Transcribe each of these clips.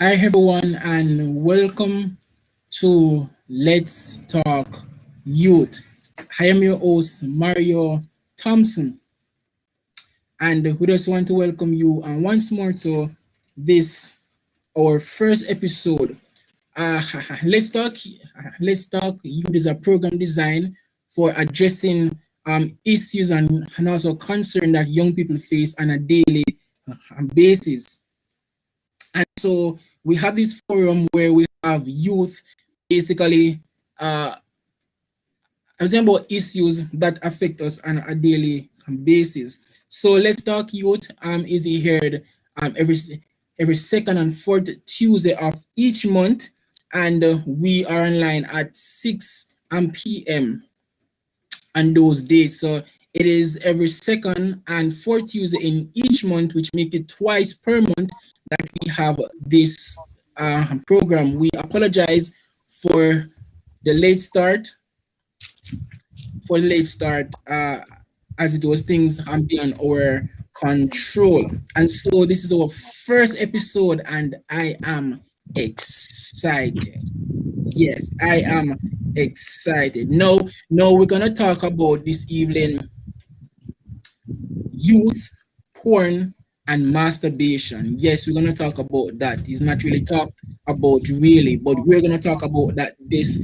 Hi everyone and welcome to Let's Talk Youth. I am your host Mario Thompson and we just want to welcome you once more to this our first episode. Uh, Let's Talk Let's Talk Youth is a program designed for addressing issues and also concern that young people face on a daily basis. And so we have this forum where we have youth basically I'm saying about issues that affect us on a daily basis. So let's talk youth is heard every second and fourth Tuesday of each month, and we are online at 6 p.m. on those days. So it is every second and fourth Tuesday in each month, which makes it twice per month that we have this program. We apologize for the late start, as those things beyond our control. And so this is our first episode, and I am excited. Yes, I am excited. No, we're gonna talk about this evening youth, porn, and masturbation. Yes, we're gonna talk about that. It's not really talked about really, but we're gonna talk about that this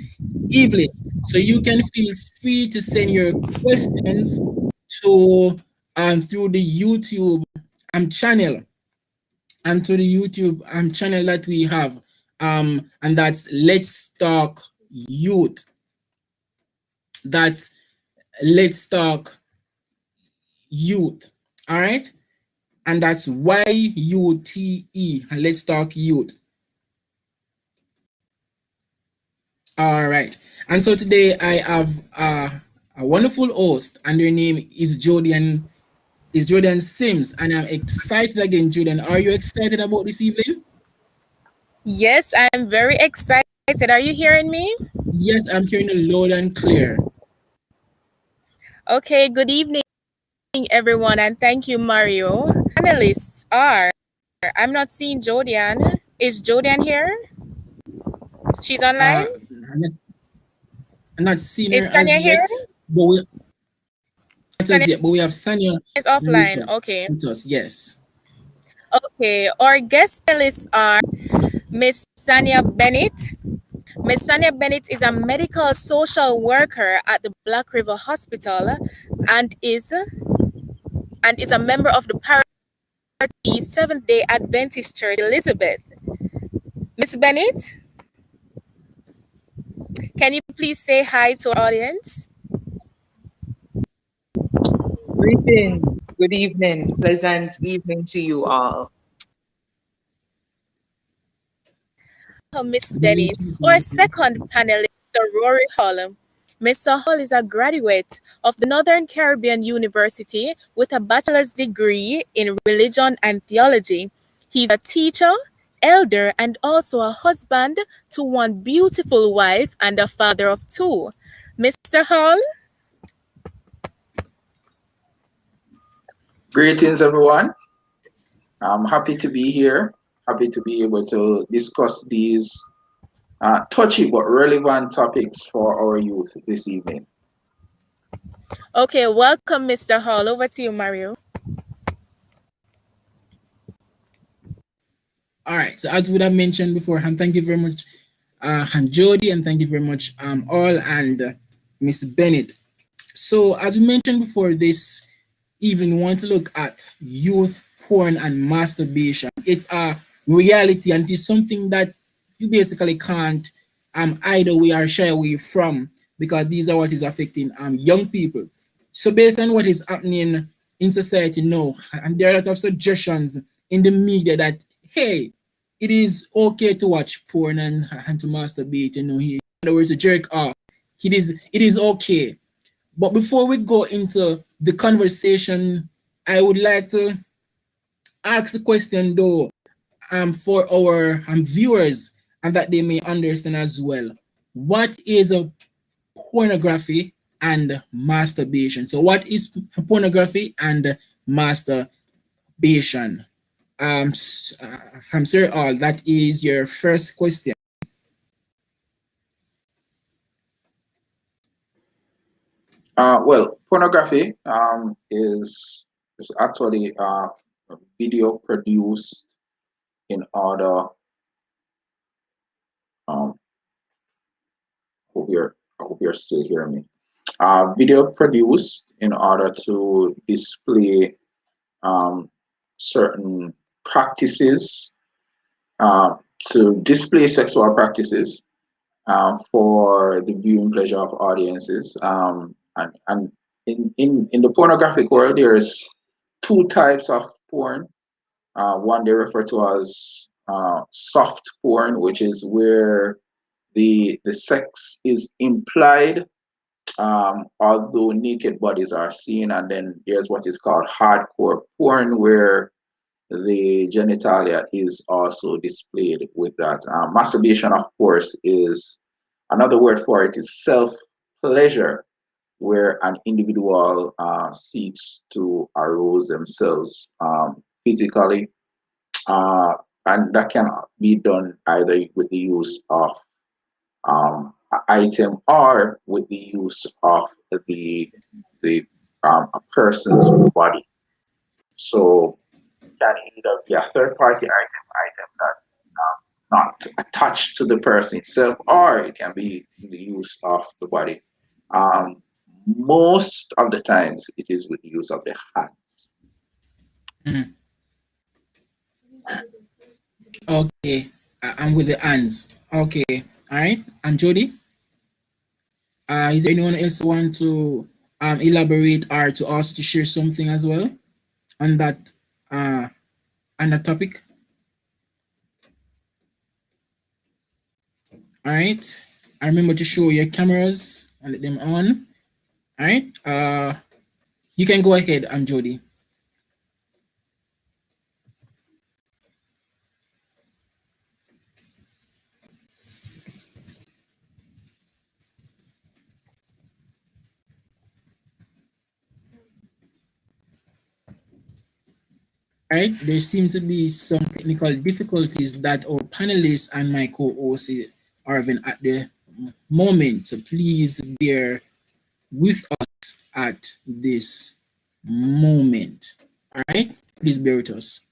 evening. So you can feel free to send your questions to through the YouTube channel and to the YouTube channel that we have. And that's Let's Talk Youth. That's Let's Talk Youth. All right. And that's YUTE. And Let's Talk Youth. All right. And so today I have a wonderful host, and their name is Jordan Sims. And I'm excited again, Jordan. Are you excited about this evening? Yes, I'm very excited. Are you hearing me? Yes, I'm hearing you loud and clear. Okay, good evening, everyone, and thank you, Mario. Panelists are I'm not seeing Jodian. Is Jodian here? She's online? I'm not seeing her Is as Sanya here? yet, but we not as Sanya yet, but we have Sanya is offline. Okay. with us. Yes. Okay. Our guest panelists are Miss Sanya Bennett. Miss Sanya Bennett is a medical social worker at the Black River Hospital and is a member of the Seventh Day Adventist Church Elizabeth. Miss Bennett, can you please say hi to our audience? Greetings, good evening, pleasant evening to you all. Miss Bennett. Our second panelist, Rory Hall. Mr. Hall is a graduate of the Northern Caribbean University with a bachelor's degree in religion and theology. He's a teacher, elder, and also a husband to one beautiful wife and a father of two. Mr. Hall? Greetings, everyone. I'm happy to be here. Happy to be able to discuss these touchy but relevant topics for our youth this evening. Okay, welcome, Mr. Hall. Over to you, Mario. All right. So as we have mentioned before, thank you very much, Jody, and thank you very much, all and Miss Bennett. So as we mentioned before, this evening we want to look at youth porn and masturbation. It's a reality, and it's something that you basically can't hide away or shy away from, because these are what is affecting young people. So based on what is happening in society now, and there are a lot of suggestions in the media that, hey, it is okay to watch porn and to masturbate, in other words, to jerk off. It is okay. But before we go into the conversation, I would like to ask the question though, for our viewers, and that they may understand as well. What is a pornography and masturbation? So what is pornography and masturbation? I'm sorry, all. That is your first question. Well, pornography is actually a video produced in order. Um, hope you're I hope you're still hearing me. Video produced in order to display um, certain practices, uh, to display sexual practices for the viewing pleasure of audiences. And in the pornographic world, there's two types of porn. One they refer to as soft porn, which is where the sex is implied, although naked bodies are seen. And then there's what is called hardcore porn, where the genitalia is also displayed with that. Masturbation, of course, is another word for it is self pleasure, where an individual seeks to arouse themselves physically, uh, and that can be done either with the use of item or with the use of the a person's body. So can either be a third party item that not attached to the person itself, or it can be the use of the body. Um, Most of the times, it is with the use of the hands. Mhm. Okay, I'm with the hands. Okay, all right. And Jody, is there anyone else who want to elaborate or to ask to share something as well on that uh, on that topic? All right. I remember to show your cameras and let them on. All right. You can go ahead, Jody. Right, there seem to be some technical difficulties that our panelists and my co-hosts are having at the moment. So please bear with us at this moment. All right, please bear with us.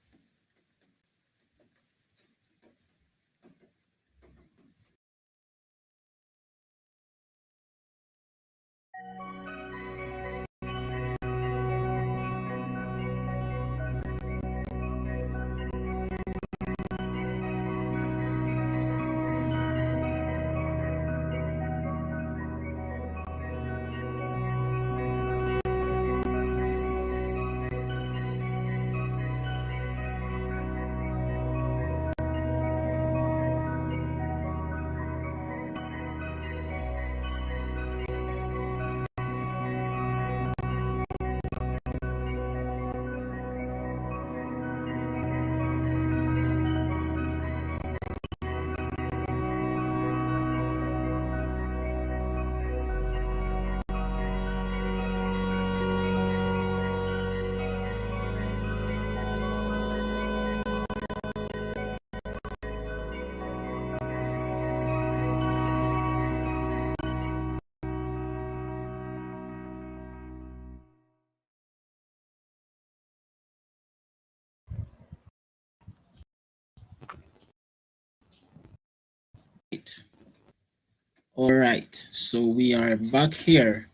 All right, so we are back here.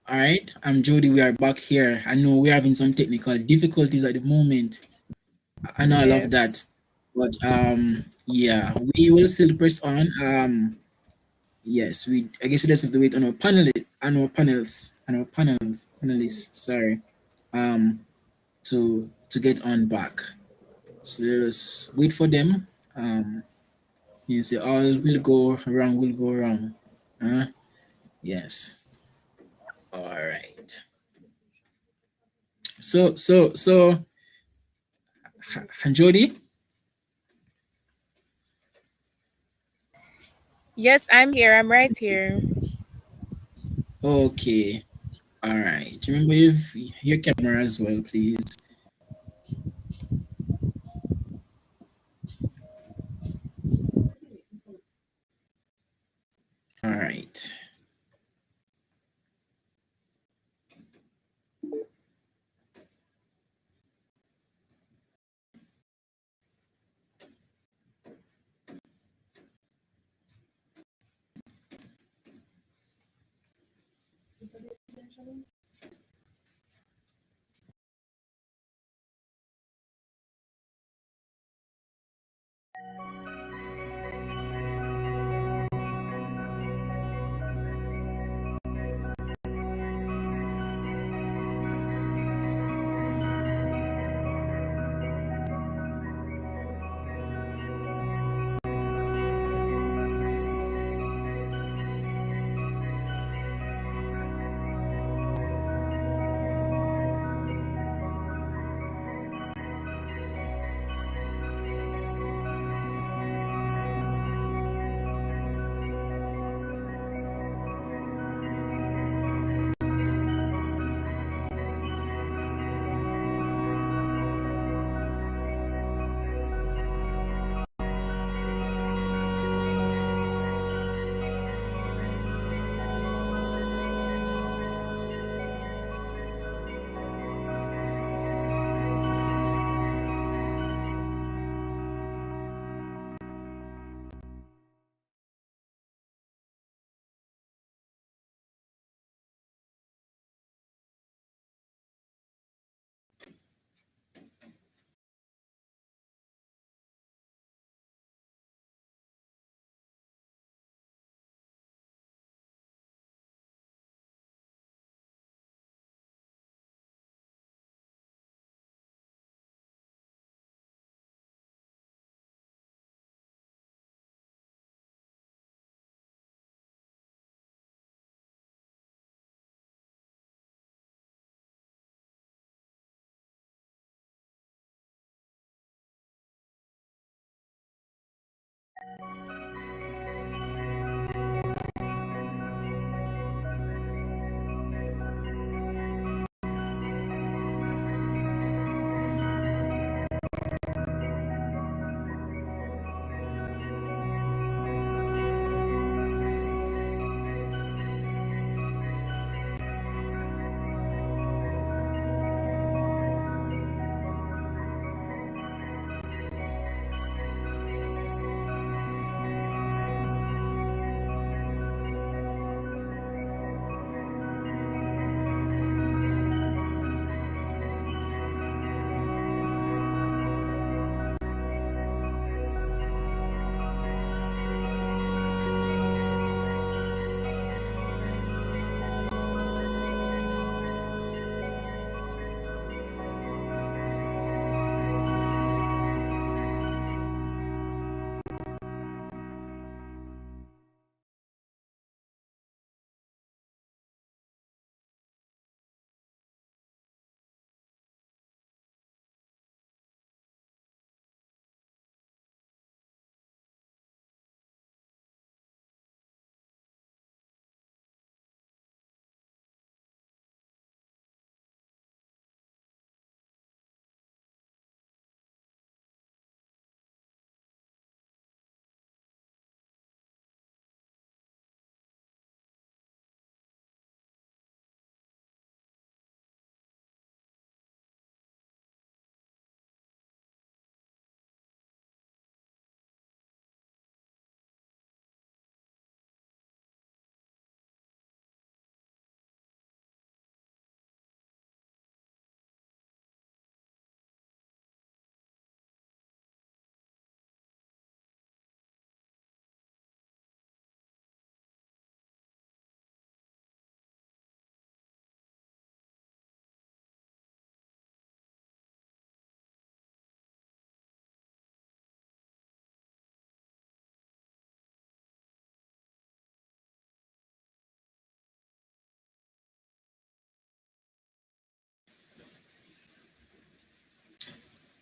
All right, I'm Jody. We are back here. I know we're having some technical difficulties at the moment, and all of that, Yes. but yeah, we will still press on. Yes, we. I guess we just have to wait on our panelists. Sorry, to get on back. So let us wait for them. You say all will go wrong, will go wrong. Yes. All right. So, Jody. Yes, I'm here. I'm right here. Okay. All right. Remember, if your camera as well, please.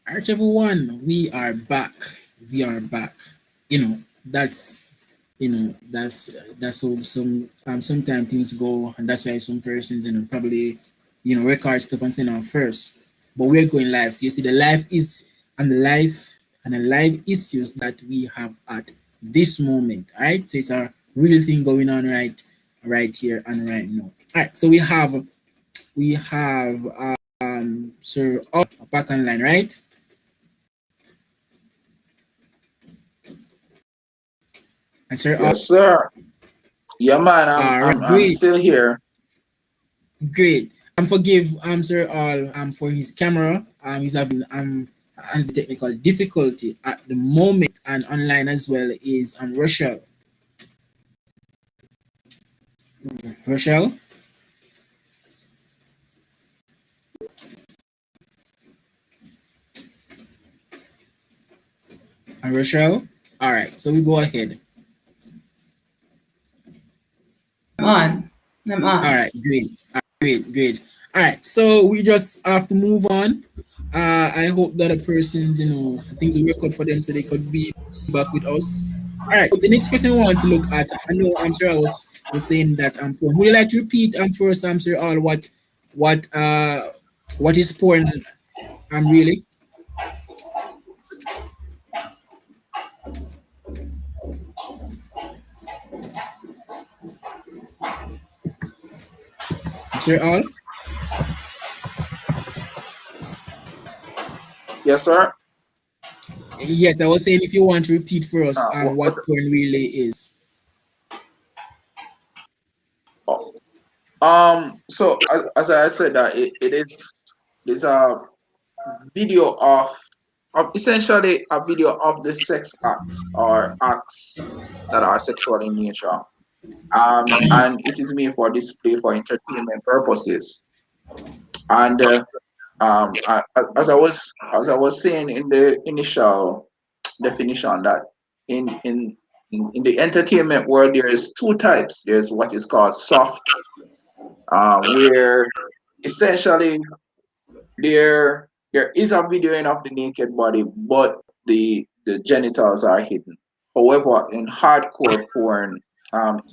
Alright, everyone, we are back. We are back. You know, that's that's how sometimes things go, and that's why some persons probably record stuff and send out first. But we're going live. So you see, the live is and the live issues that we have at this moment. All right, so it's a real thing going on right here and right now. All right, so we have Sir up back online, right? And Sir up. Yes, sir. Yeah, man. I'm All I'm right, I'm great. still here. Great. Forgive Sir All for his camera. He's having and technical difficulty at the moment, and online as well is Rochelle. Rochelle and Rochelle. All right, so we go ahead. I'm on. I'm All on. right, great, great. All right, so we just have to move on. I hope that the persons, things will work out for them so they could be back with us. All right, the next question we want to look at, I know I'm sure I was saying that porn. Would you like to repeat first, Sir, all what uh what is porn really? Sir All? Yes, sir. Yes, I was saying if you want to repeat for us what What's porn really is. oh, so as I said that it is a video of essentially a video of the sex acts or acts that are sexual in nature. And it is made for display for entertainment purposes. And as I was saying in the initial definition that in in in the entertainment world there is two types. There's what is called soft, where essentially there is a videoing of the naked body, but the genitals are hidden. However, in hardcore porn,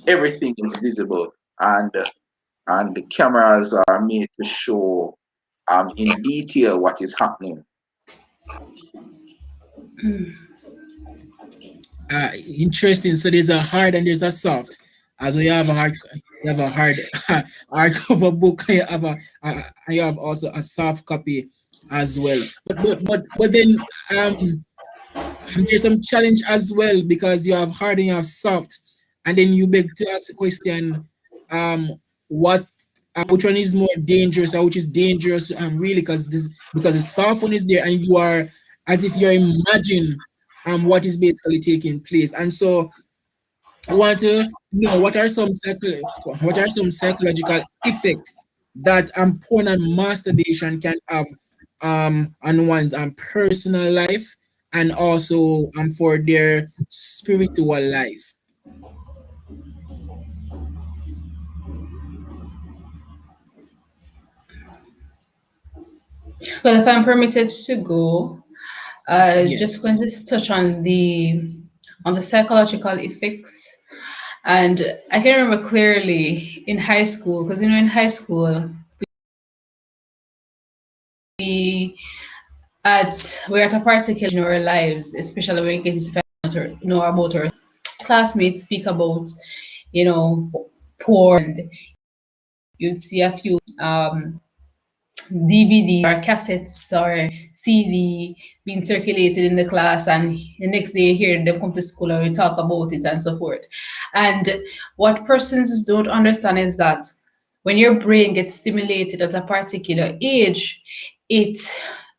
everything is visible, and the cameras are made to show in detail what is happening. Interesting. So there's a hard and there's a soft. As we have a hard, you have a hard hardcover book. You have also a soft copy as well. But then there's some challenge as well because you have hard and you have soft, and then you beg to ask the question, um, what which one is more dangerous or which is dangerous really because the soft one is there and you are as if you're imagine what is basically taking place. And so I want to know what are some psychological effects that porn and masturbation can have on one's personal life and also for their spiritual life. Well, if I'm permitted to go, Yes. just going to touch on the psychological effects. And I can remember clearly in high school, because in high school we we're at a particular in our lives, especially when we get to know about our classmates speak about, porn. You'd see a few DVD or cassettes or CD being circulated in the class, and the next day you hear them come to school and we talk about it and so forth. And what persons don't understand is that when your brain gets stimulated at a particular age, it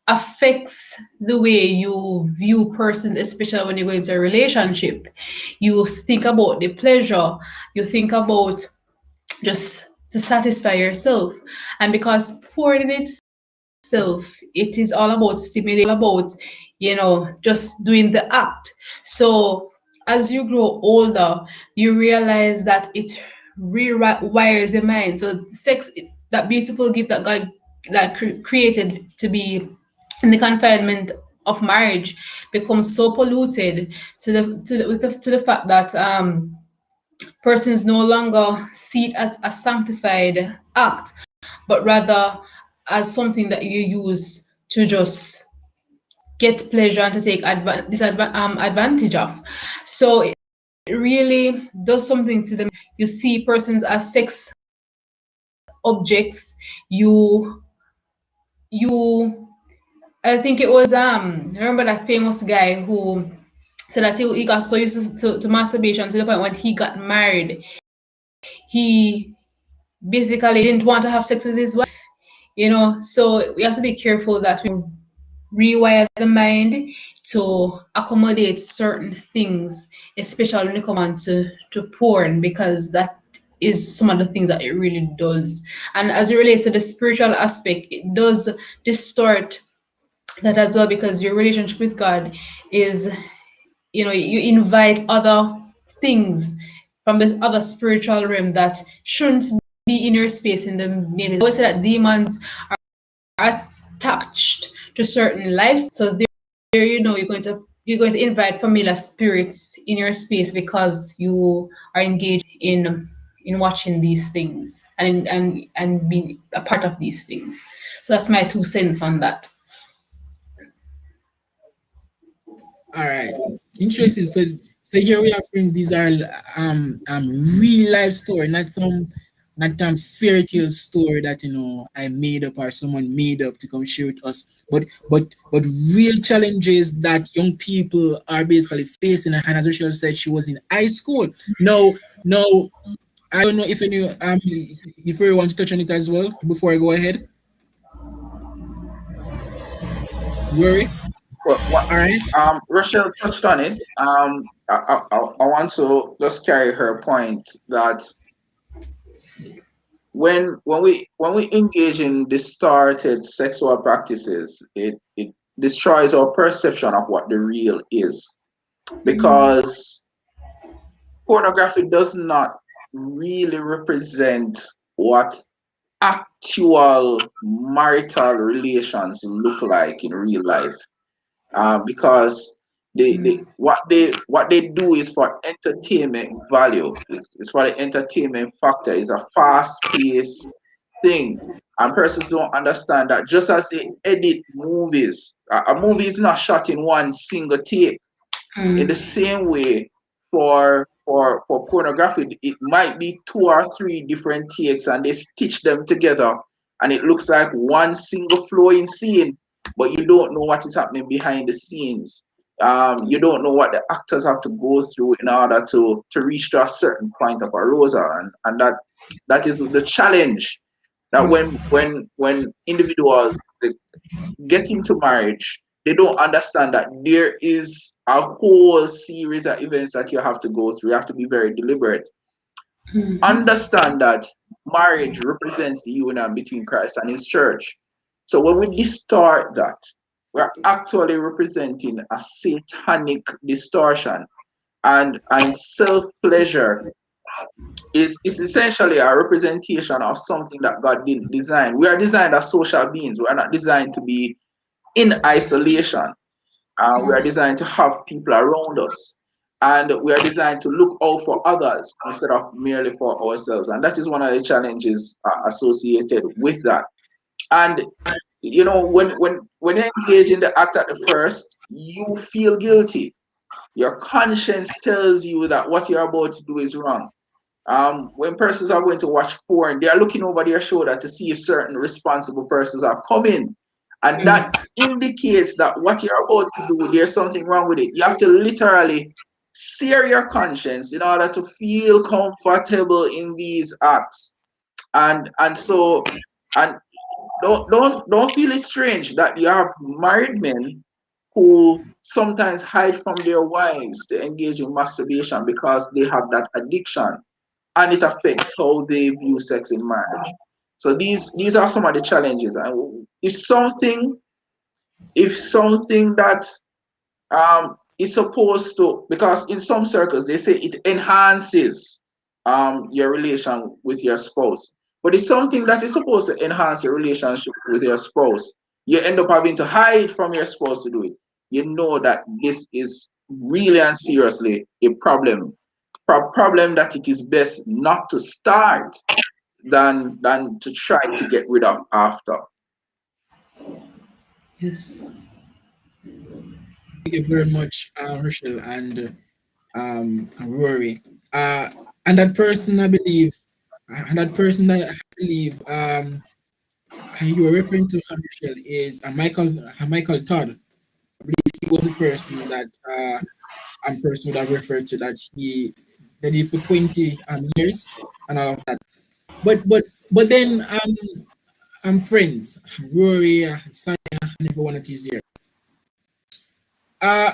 affects the way you view persons, especially when you go into a relationship. You think about the pleasure, you think about just to satisfy yourself. And because porn in itself, it is all about stimulating, about, just doing the act. So as you grow older, you realize that it rewires your mind. So sex, that beautiful gift that God created to be in the confinement of marriage, becomes so polluted to the fact that persons no longer see it as a sanctified act, but rather as something that you use to just get pleasure and to take advantage of. So it really does something to them. You see persons as sex objects. You I think it was remember that famous guy who said that he got so used to masturbation to the point when he got married, he basically didn't want to have sex with his wife. So we have to be careful that we rewire the mind to accommodate certain things, especially when it comes on to porn, because that is some of the things that it really does. And as it relates to the spiritual aspect, it does distort that as well, because your relationship with God is, you invite other things from this other spiritual realm that shouldn't be in your space in the middle. I always say that demons are attached to certain lives. So there, you're going to invite familiar spirits in your space because you are engaged in watching these things and being a part of these things. So that's my 2 cents on that. All right, interesting. So here we are friends. These are real life story, not some fairy tale story that I made up or someone made up to come share with us. But real challenges that young people are basically facing. And as Rachel said, she was in high school. No, I don't know if you want to touch on it as well before I go ahead. Rory, Well, what, all right. Rochelle touched on it. I want to just carry her point that when we engage in distorted sexual practices, it destroys our perception of what the real is, because pornography does not really represent what actual marital relations look like in real life, because what they do is for entertainment value. It's for the entertainment factor. It's a fast paced thing, and persons don't understand that just as they edit movies, a movie is not shot in one single take. In the same way, for pornography, it might be two or three different takes and they stitch them together and it looks like one single flowing scene, but you don't know what is happening behind the scenes. You don't know what the actors have to go through in order to reach to a certain point of arousal, and that is the challenge, that when individuals get into marriage, they don't understand that there is a whole series of events that you have to go through. You have to be very deliberate. Understand that marriage represents the union between Christ and his church. So when we distort that, we're actually representing a satanic distortion. And self-pleasure is essentially a representation of something that God didn't design. We are designed as social beings. We are not designed to be in isolation. We are designed to have people around us. And we are designed to look out for others instead of merely for ourselves. And that is one of the challenges associated with that. And when you engage in the act at the first, you feel guilty. Your conscience tells you that what you're about to do is wrong. When persons are going to watch porn, they are looking over their shoulder to see if certain responsible persons are coming. And that indicates that what you're about to do, there's something wrong with it. You have to literally sear your conscience in order to feel comfortable in these acts. And don't feel it strange that you have married men who sometimes hide from their wives to engage in masturbation because they have that addiction, and it affects how they view sex in marriage. So these are some of the challenges. And if something that is supposed to, because in some circles they say it enhances your relation with your spouse, but it's something that is supposed to enhance your relationship with your spouse, you end up having to hide from your spouse to do it. You know that this is really and seriously a problem that it is best not to start than to try to get rid of after. Yes. Thank you very much, Rochelle and Rory. And that person, I believe, and that person that I believe you were referring to, Rochelle, is Michael Todd. He was a person that person would have referred to, that he did it for 20 years and all of that. but then I'm friends, Rory, Sonia, and everyone that is here. Uh,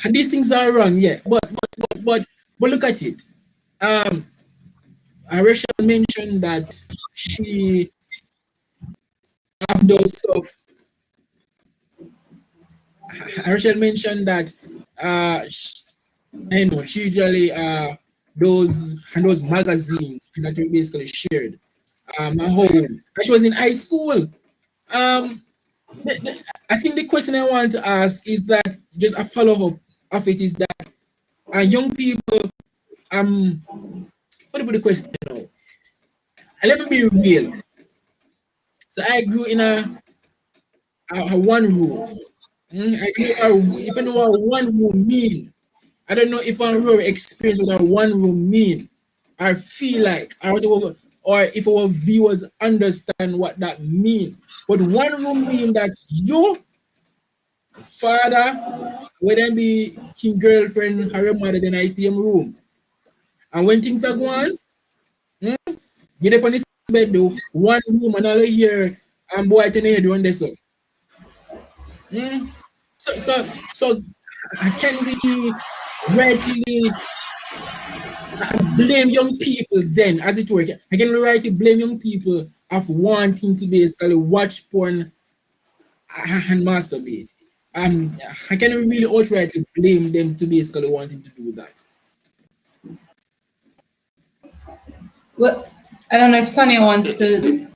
and these things are wrong, yeah. But look at it. Um, Rachel mentioned that she have those stuff. Rachel mentioned that sh I know she usually those magazines that we basically shared at home. And she was in high school. Um, I think the question I want to ask is that just a follow up of it is that young people what about the question now? Let me be real. So I grew in a one room. I know if I know what one room mean. I don't know if I really experience what a one room mean. I feel like or if our viewers understand what that mean. But one room mean that you, father, whether be his girlfriend or your mother, then I see him room. And when things are going, get up on this bed though, one room and all hear and boy to hear doing this. Mm. So can we rightly blame young people then, as it were? Can we rightly blame young people of wanting to basically watch porn and masturbate? Can we really outrightly blame them to basically wanting to do that? Well, I don't know if Sonia wants to.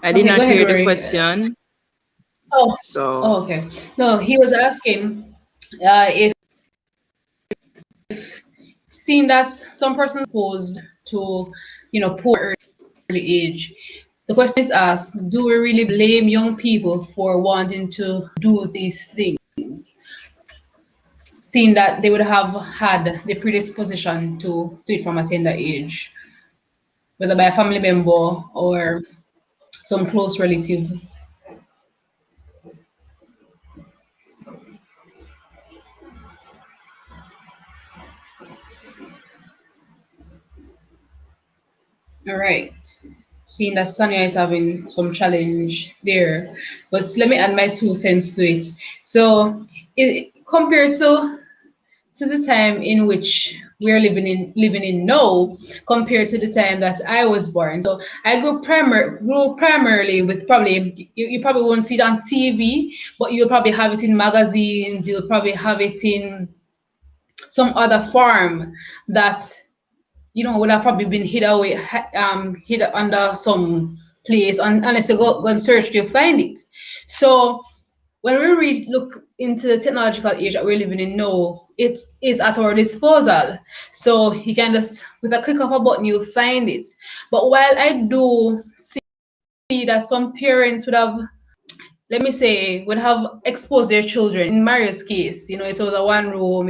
I did Okay, go not ahead, hear the Rory. question. Oh, So oh, okay. No, he was asking if seeing that some persons posed to, poor early age. The question is asked, do we really blame young people for wanting to do these things, seeing that they would have had the predisposition to do it from a tender age, whether by a family member or some close relative? All right. Seeing that Sanya is having some challenge there, but let me add my 2 cents to it. So, compared to the time in which we're living in now, compared to the time that I was born. So I grew primarily with probably you probably won't see it on TV, but you'll probably have it in magazines. You'll probably have it in some other form that would have probably been hid away, hid under some place, unless you go and search, you'll find it. So when we look into the technological age that we're living in now, it is at our disposal. So you can just, with a click of a button, you'll find it. But while I do see that some parents would have, let me say, would have exposed their children. In Mario's case, it was a one room,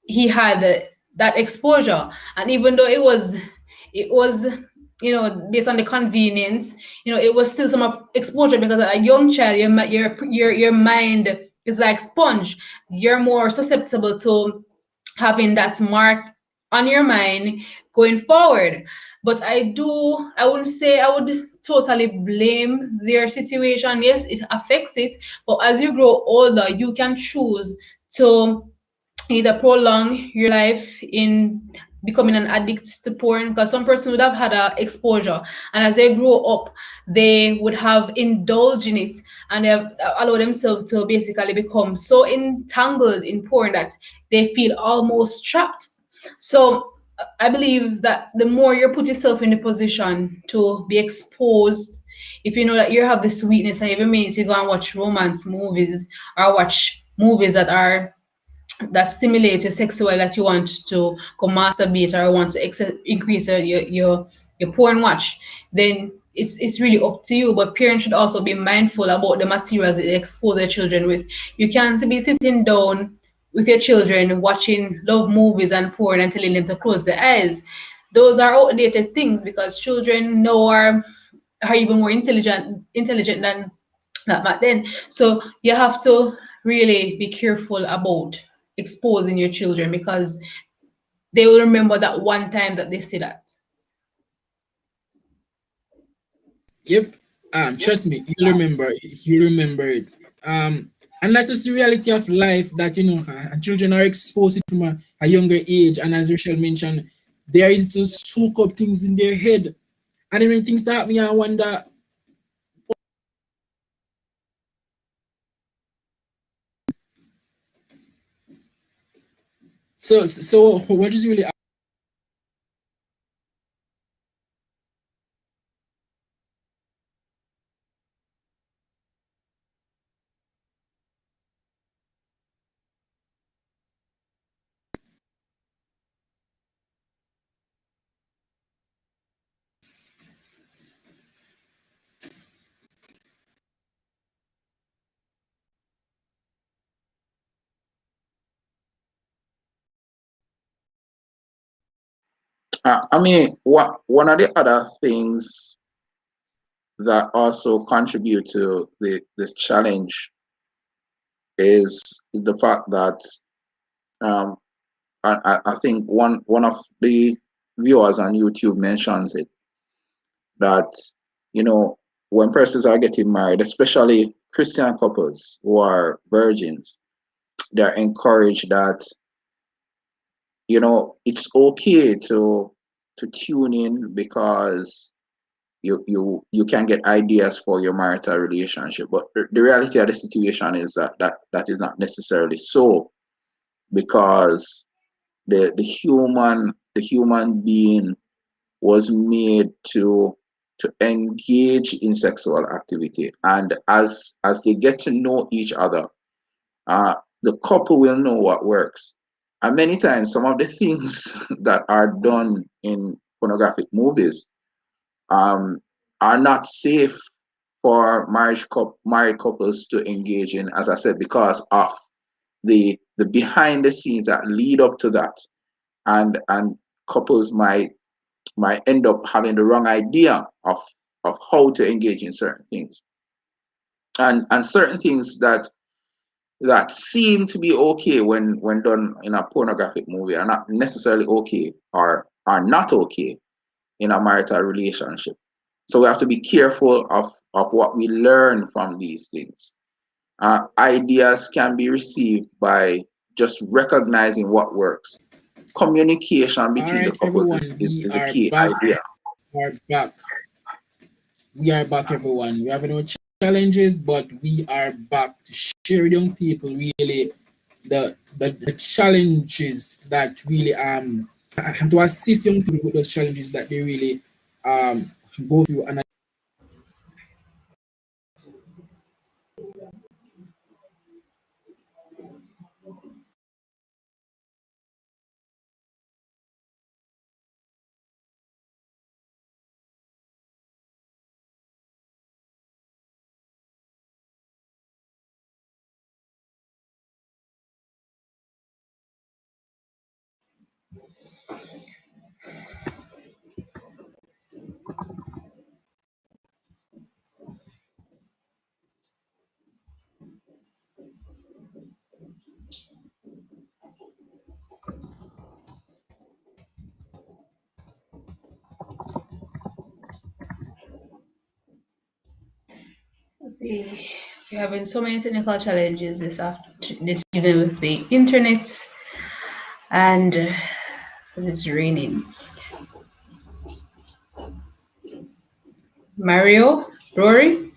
he had that exposure, and even though it was based on the convenience, it was still some of exposure, because as a young child, your mind is like sponge. You're more susceptible to having that mark on your mind going forward. But I wouldn't say I would totally blame their situation. Yes, it affects it, but as you grow older, you can choose to either prolong your life in becoming an addict to porn, because some person would have had a exposure, and as they grow up they would have indulged in it, and they have allowed themselves to basically become so entangled in porn that they feel almost trapped. So I believe that the more you put yourself in the position to be exposed, if you know that you have this weakness, and every minute you go and watch romance movies or watch movies that stimulate your sexual, that you want to go masturbate or want to increase your porn watch, then it's really up to you. But parents should also be mindful about the materials that they expose their children with. You can't be sitting down with your children watching love movies and porn and telling them to close their eyes. Those are outdated things, because children now are even more intelligent than that back then. So you have to really be careful about exposing your children because they will remember that one time that they see that. Yep. Trust me, you'll remember. You remember it. And that's just the reality of life that children are exposed from a younger age. And as Rachel mentioned, there is to soak up things in their head. And then when things start me, I wonder. So what is really I mean, one of the other things that also contribute to this challenge is the fact that um, I think one of the viewers on YouTube mentions it that you know when persons are getting married, especially Christian couples who are virgins, they're encouraged that it's okay to tune in because you can get ideas for your marital relationship. But the reality of the situation is that is not necessarily so, because the human being was made to engage in sexual activity, and as they get to know each other, uh, the couple will know what works. And many times, some of the things that are done in pornographic movies um, are not safe for married couples to engage in, as I said, because of the behind the scenes that lead up to that, and couples might end up having the wrong idea of how to engage in certain things, and certain things that seem to be okay when done in a pornographic movie are not necessarily okay, or are not okay in a marital relationship. So we have to be careful of what we learn from these things. Ideas can be received by just recognizing what works. Communication all between the right, couples everyone? is a key idea. We are back. We are back, everyone. We have no challenges, but we are back to share with young people really the challenges that really and to assist young people with those challenges that they really um go through. And See, we're having so many technical challenges this evening with the internet, and it's raining. Mario, Rory,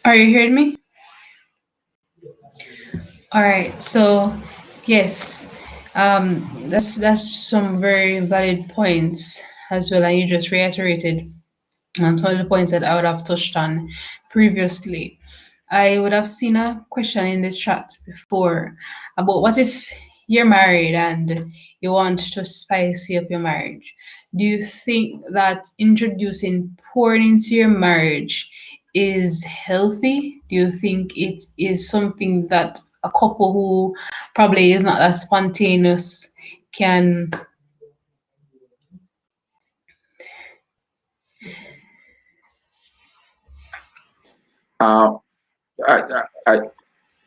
Are you hearing me? All right. So, yes, that's some very valid points as well, and you just reiterated some of the points that I would have touched on previously. I would have seen a question in the chat before about what if you're married and you want to spice up your marriage? Do you think that introducing porn into your marriage is healthy? Do you think it is something that a couple who probably is not as spontaneous can? Uh, I, I,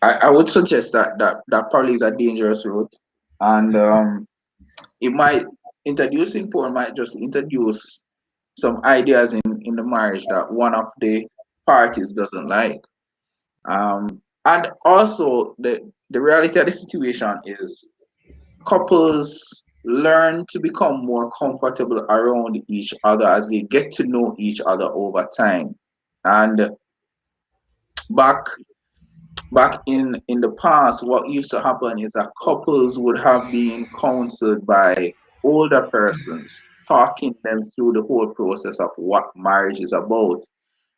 I would suggest that probably is a dangerous route, and it might introducing porn might just introduce some ideas in the marriage that one of the parties doesn't like. And also the reality of the situation is couples learn to become more comfortable around each other as they get to know each other over time. And back back in the past, what used to happen is that couples would have been counseled by older persons, talking them through the whole process of what marriage is about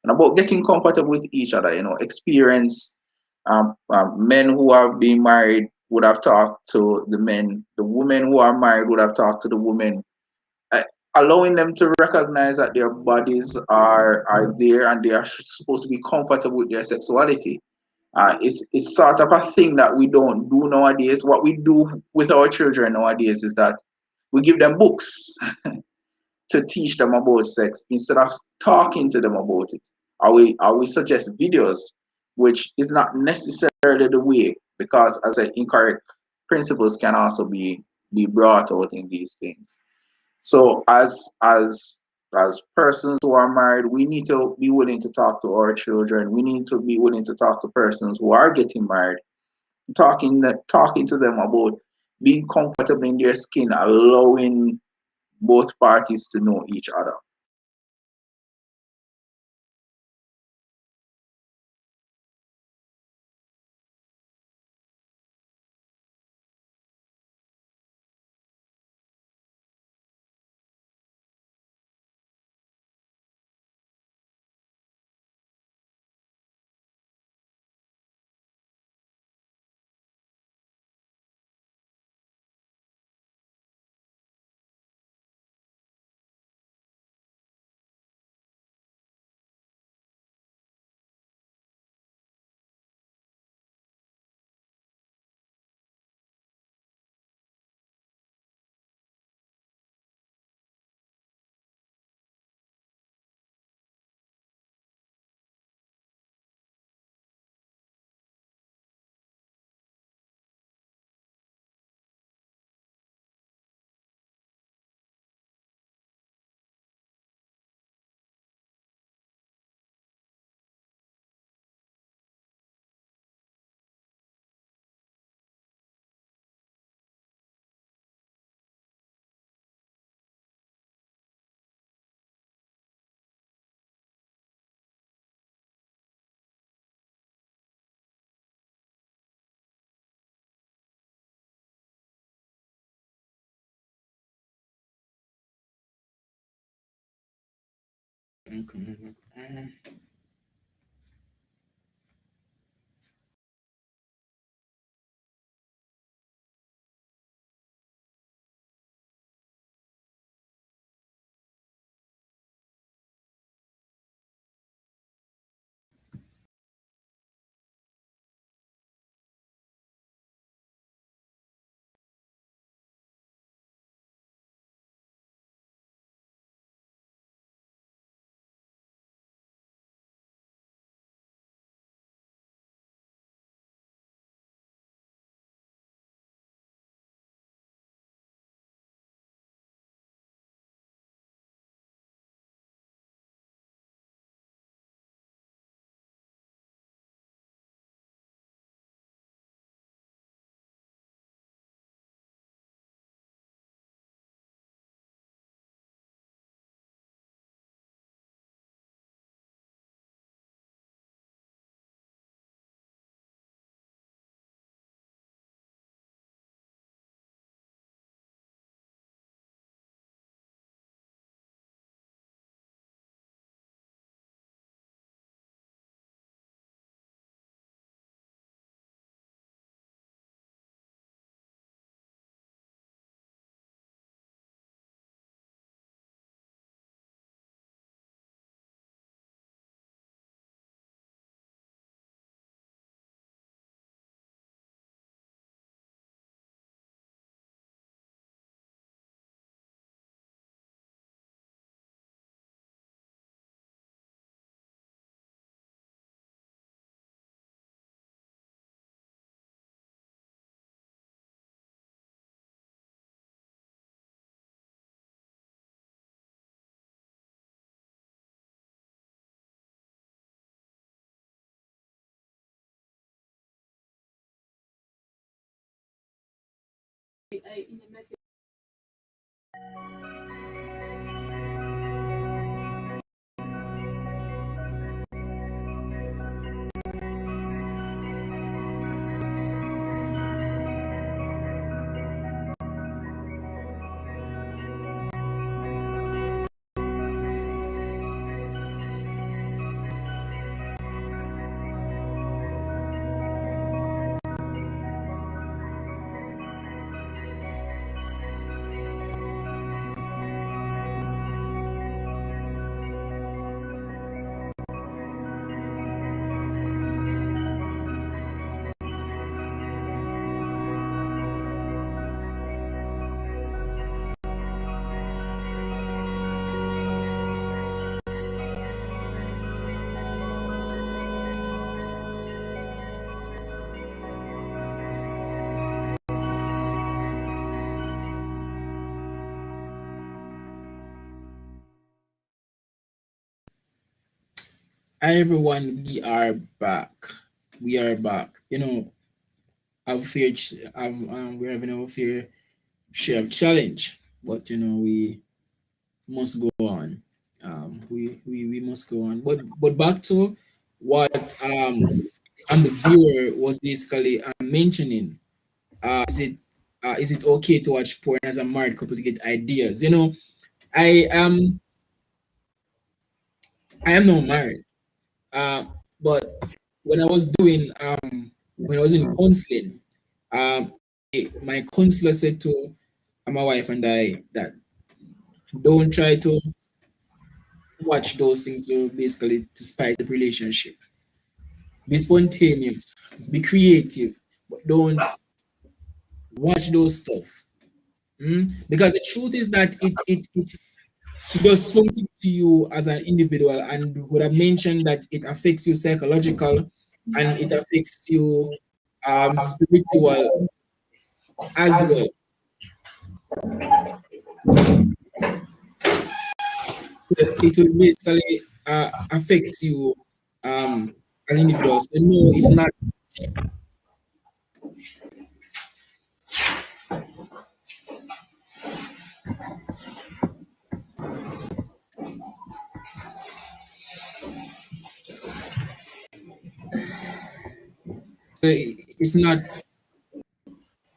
and about getting comfortable with each other. Experience men who have been married would have talked to the men. The women who are married would have talked to the women. Uh, allowing them to recognize that their bodies are there and they are supposed to be comfortable with their sexuality. It's sort of a thing that we don't do nowadays. What we do with our children nowadays is that we give them books to teach them about sex instead of talking to them about it. Or we suggest videos, which is not necessarily the way, because as I incorrect principles can also be brought out in these things. So as persons who are married, we need to be willing to talk to our children. We need to be willing to talk to persons who are getting married, talking to them about being comfortable in their skin, allowing both parties to know each other. Hi everyone, we are back. We are back. You know, our fair, we're having our fair share of challenge, but you know we must go on. We must go on. But back to what and the viewer was basically mentioning. Is it okay to watch porn as a married couple to get ideas? You know, I am I am not married. But when I was doing when I was in counseling, um, my counselor said to my wife and I that don't try to watch those things to basically to spice the relationship. Be spontaneous, be creative, but don't watch those stuff. Because the truth is that it does something to you as an individual, and would have mentioned that it affects you psychological and it affects you spiritual as well. So it will basically affect you as individuals. So no, it's not. So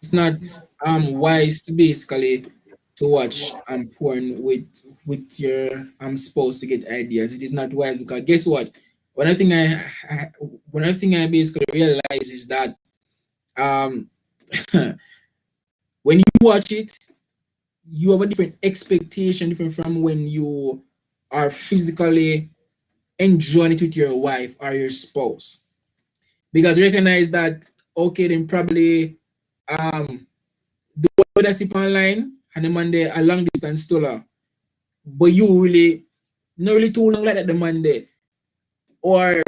it's not wise to basically to watch porn with your spouse to get ideas. It is not wise because guess what? One thing I one other thing I basically realize is that um when you watch it, you have a different expectation different from when you are physically enjoying it with your wife or your spouse. Because recognize that okay, then probably um the one that sleep online and the man there a long distance stoler, but you really not really too long like that the man there. Or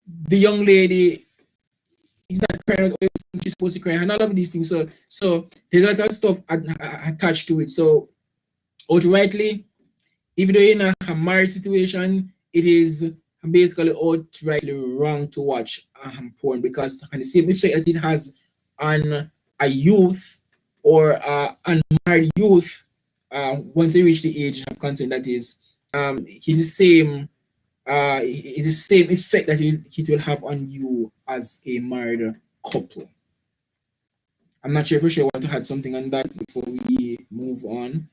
the young lady is not crying out when she's supposed to cry and all of these things. So there's a lot of stuff attached to it. So outrightly, even though you're in a marriage situation, it is basically outrightly wrong to watch porn because and the same effect that it has on a youth or unmarried youth once they reach the age of consent, that is, it's the same. It's the same effect that it will have on you as a married couple. I'm not sure if you want to add something on that before we move on.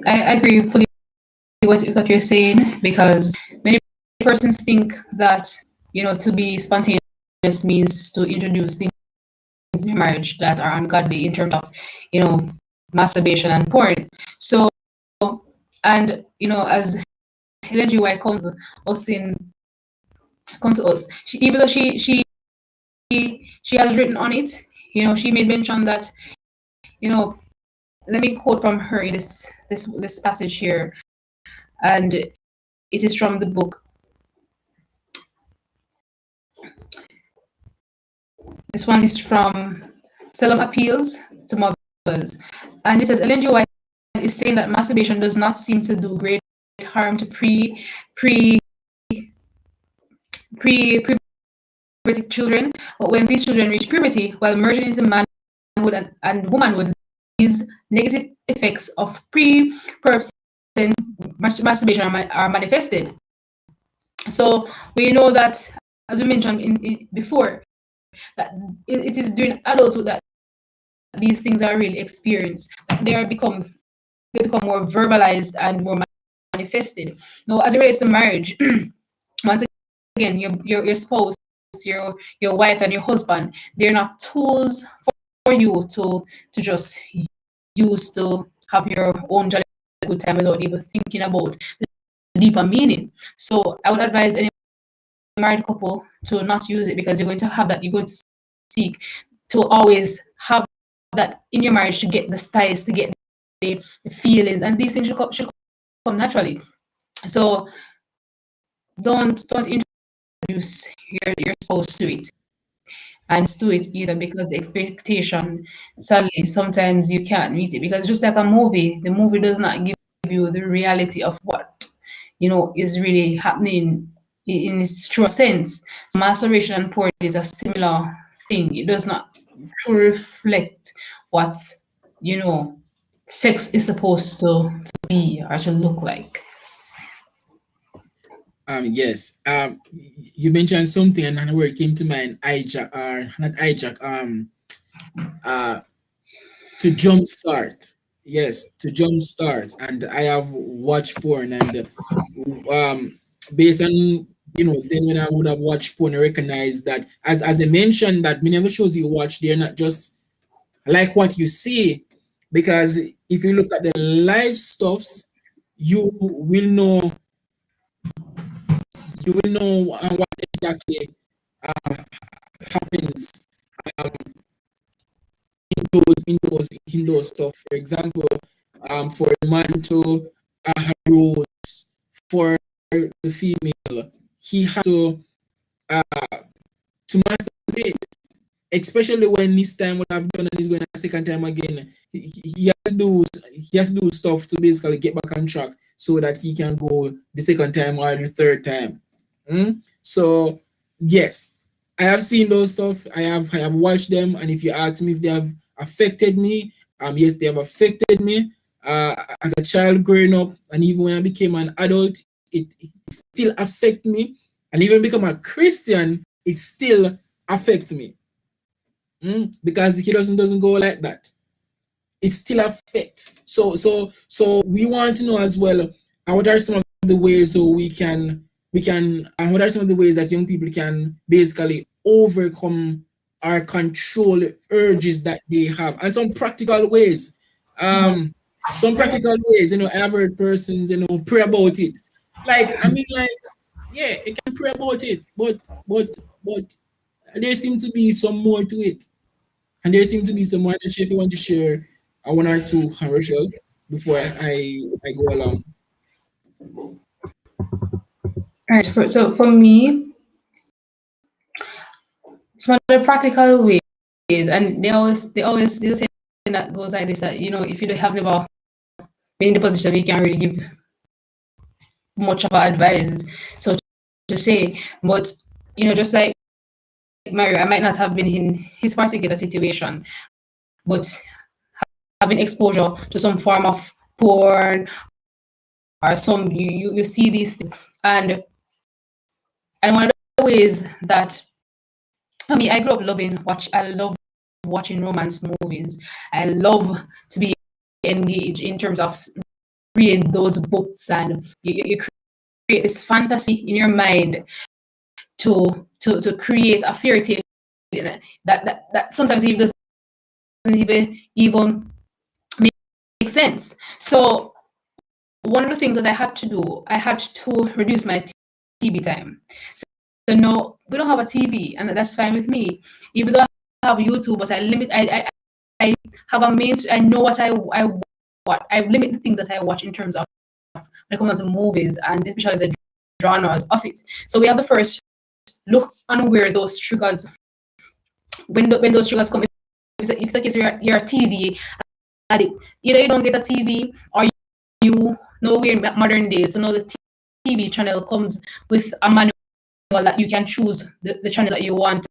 I agree fully what you're saying because many persons think that to be spontaneous means to introduce things in your marriage that are ungodly in terms of you know masturbation and porn. So and as Helen G. White comes to us, even though she has written on it, she made mention that you know let me quote from her in this passage here, and it is from the book. This one is from Solemn Appeals to Mothers. And it says Ellen G. White is saying that masturbation does not seem to do great harm to pre pubertic children, but when these children reach puberty, while merging into manhood and womanhood, these negative effects of pre-pubescent masturbation are manifested. So we know that, as we mentioned before, that it is during adulthood that these things are really experienced. They become more verbalized and more manifested. Now, as it relates to marriage, once again, your spouse, your wife and your husband, they're not tools for you to just use to have your own jolly good time without even thinking about the deeper meaning. So I would advise any married couple to not use it because you're going to seek to always have that in your marriage to get the spice, to get the feelings, and these things should come naturally. So don't introduce your spouse to it. and to it either, because the expectation, sadly, sometimes you can't meet it, because just like a movie, the movie does not give you the reality of what is really happening in its true sense. So masturbation and porn is a similar thing. It does not truly reflect what you know sex is supposed to be or to look like. Yes. You mentioned something, and another word came to mind. Hijack, or not hijack. Uh, to jumpstart. Yes, to jumpstart. And I have watched porn, and based on then when I would have watched porn, I recognize that as I mentioned that many of the shows you watch, they're not just like what you see, because if you look at the live stuffs, you will know what exactly happens in those stuff. For example, for a man to have roles for the female, he has to masturbate, especially when this time what I've done and he's going a second time again. He has to do stuff to basically get back on track so that he can go the second time or the third time. So yes, I have seen those stuff. I have watched them, and if you ask me if they have affected me, yes, they have affected me. As a child growing up, and even when I became an adult, it still affect me. And even become a Christian, it still affects me. Because he doesn't go like that. It still affects. So we want to know as well, what are some of the ways so we can and what are some of the ways that young people can basically overcome or control the urges that they have, and some practical ways. Some practical ways, I have heard persons, pray about it. Like, I mean, like, yeah, you can pray about it, but there seems to be some more to it. And there seems to be some more. I'm not sure if you want to share one or two, Rachel, before I go along. Right. So for me, some of the practical ways, and they always say that goes like this, that if you have never been in the position, you can't really give much of advice, so to say. But just like Mario, I might not have been in his particular situation, but having exposure to some form of porn, or some you see these things, and one of the ways that, for me, I grew up I love watching romance movies. I love to be engaged in terms of reading those books, and you create this fantasy in your mind to create a fairy tale that sometimes even doesn't even make sense. So one of the things that I had to do, I had to reduce my TV time. So no, we don't have a TV, and that's fine with me. Even though I have YouTube, but I have a main. I know what I what I limit the things that I watch in terms of when it comes to movies, and especially the genres of it. So we have the first look on where those triggers, when those triggers come. If it's the case you're a TV addict, either you don't get a TV, or you know we're in modern days. So now the TV channel comes with a manual that you can choose the channel that you want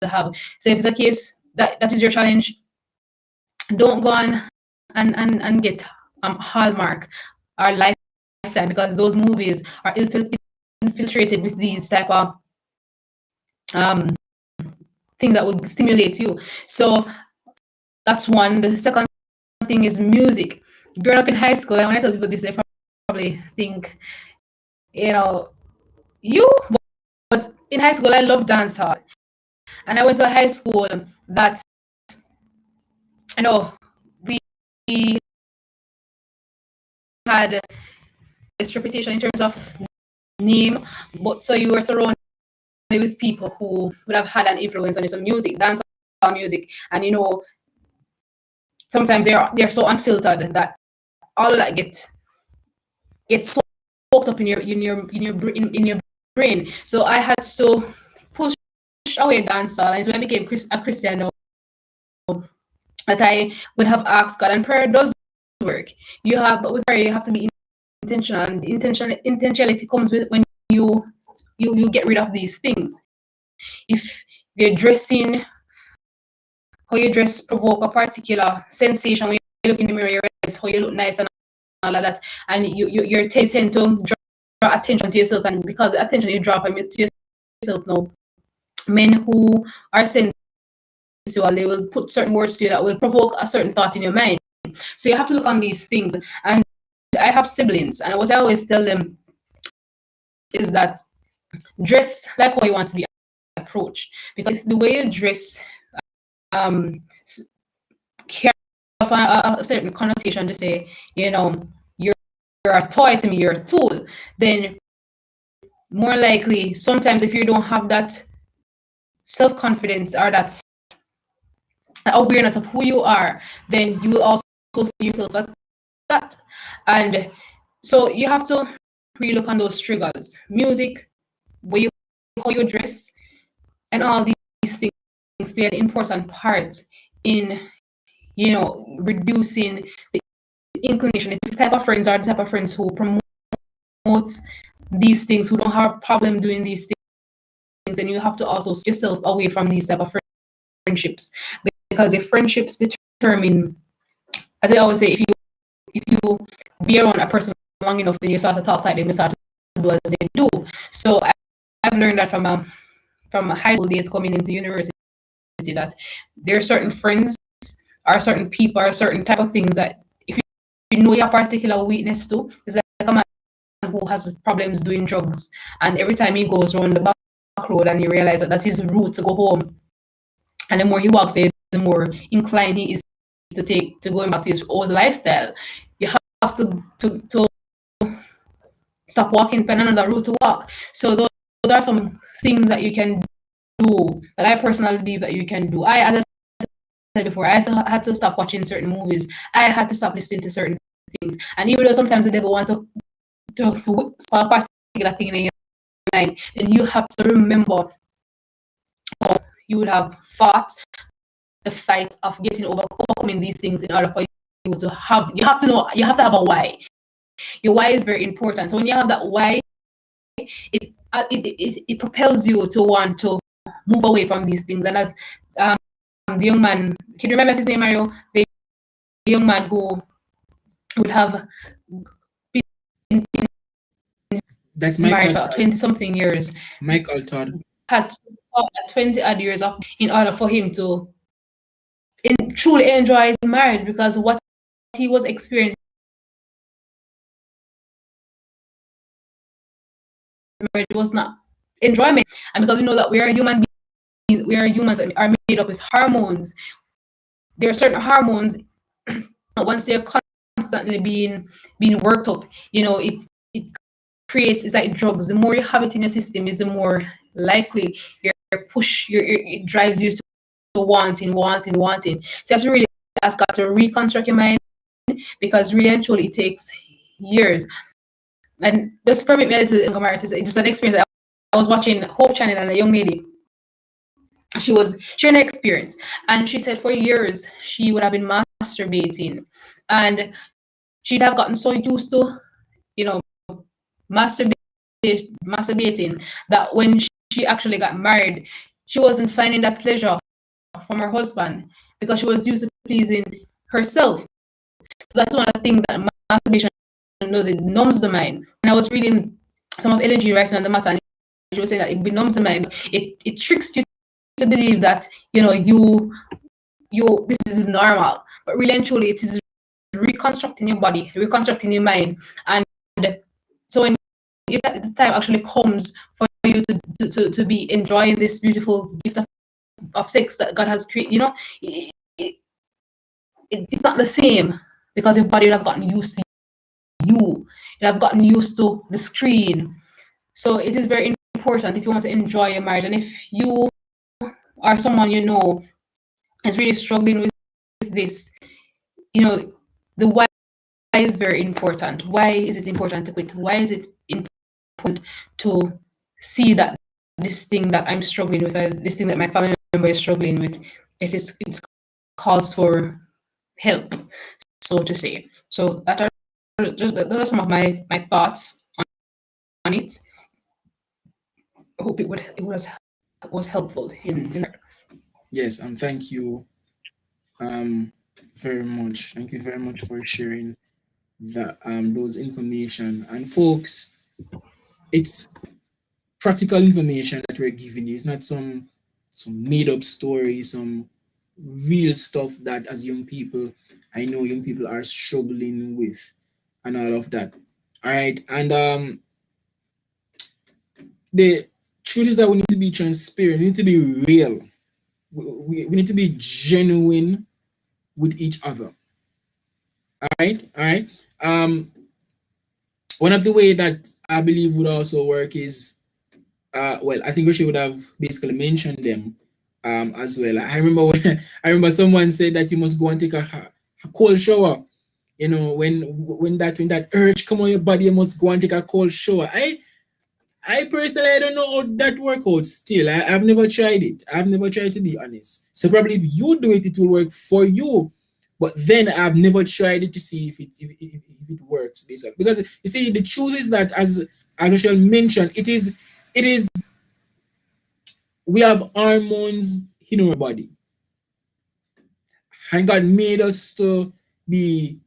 to have. So if it's a case that is your challenge, don't go on and get Hallmark or Lifetime, because those movies are infiltrated with these type of thing that would stimulate you. So that's one. The second thing is music. Growing up in high school, and when I tell people this, they probably think, you. But in high school, I loved dance hall, and I went to a high school that we had this reputation in terms of name, but so you were surrounded with people who would have had an influence on you. So music, dance music, and sometimes they're so unfiltered that all of that gets soaked up in your brain. So I had to push pushed away dancehall, and it's when I became a Christian now that I would have asked God, and prayer does work. But with prayer you have to be intentional, and intentionality comes with when you get rid of these things. If you're dressing, how you dress provoke a particular sensation when you look in the mirror, you realize how you look nice and all of that, and you're tend to draw attention to yourself, and because the attention you draw from it to yourself now, men who are sensual, they will put certain words to you that will provoke a certain thought in your mind. So you have to look on these things. And I have siblings, and what I always tell them is that dress like how you want to be approached, because the way you dress carry a certain connotation to say, you're a toy to me, you're a tool. Then more likely, sometimes if you don't have that self-confidence or that awareness of who you are, then you will also see yourself as that. And so you have to really look on those triggers: music, how you dress, and all these things play an important part in reducing the inclination. If the type of friends are the type of friends who promote these things, who don't have a problem doing these things, then you have to also set yourself away from these type of friendships, because your friendships determine, as I always say, if you be around a person long enough, then you start to talk like them, you start to do as they do. So I've learned that from a high school days coming into university, that there are certain friends or certain people or certain type of things that if you know your particular weakness to, it's like a man who has problems doing drugs, and every time he goes around the back road and you realize that that's his route to go home, and the more he walks there, the more inclined he is to going back to his old lifestyle. You have to stop walking, find another route to walk. So those are some things that you can do, that I personally believe that you can do. As I said before, I had to stop watching certain movies. I had to stop listening to certain things. And even though sometimes the devil want to spell a particular thing in your mind, then you have to remember how you would have fought the fight of overcoming these things in order for you to have. You have to have a why. Your why is very important. So when you have that why, it propels you to want to move away from these things. And as the young man, can you remember his name, Mario? The young man who would have been That's married Michael. for 20-something years. Michael Todd. Had 20 odd years up in order for him to truly enjoy his marriage, because what he was experiencing marriage was not enjoyment. And because we know that we are human beings, we are humans that are made up with hormones. There are certain hormones once they're constantly being worked up, it creates, it's like drugs. The more you have it in your system, is the more likely it drives you to wanting. So you have to really ask God to reconstruct your mind, because really and truly it takes years. And just permit me to Marriage is just an experience. I was watching Hope Channel, and a young lady, she was sharing her experience, and she said for years she would have been masturbating, and she'd have gotten so used to masturbating that when she actually got married, she wasn't finding that pleasure from her husband, because she was used to pleasing herself. So that's one of the things that masturbation does. It numbs the mind. And I was reading some of Ellen G. writing on the matter, and she was saying that it benumbs the mind. It tricks you to believe that this is normal, but really and truly it is reconstructing your body, reconstructing your mind. And so when if the time actually comes for you to be enjoying this beautiful gift of sex that God has created, it's not the same, because your body would have gotten used to you. You have gotten used to the screen. So it is very important if you want to enjoy your marriage, and if you are someone is really struggling with this, the why is very important. Why is it important to quit? Why is it important to see that this thing that I'm struggling with, or this thing that my family member is struggling with, it's cause for help, so to say. So those are some of my thoughts on it. I hope it was helpful in Yes, and thank you um very much. Thank you very much for sharing that those information. And folks, it's practical information that we're giving you. It's not some made up story, some real stuff that as young people, I know young people are struggling with and all of that. All right. And the truth is that we need to be transparent, we need to be real. We need to be genuine with each other. All right. All right. Um one of the way that I believe would also work is well, I think we should have basically mentioned them as well. I remember when I remember someone said that you must go and take a cold shower. You know, when that urge come on your body, you must go and take a cold shower. I personally I don't know how that work out still. I've never tried it. I've never tried, to be honest. So probably if you do it, it will work for you. But then I've never tried it to see if it works basically. Because you see, the truth is that as I shall mention, it is we have hormones in our body, and God made us to be.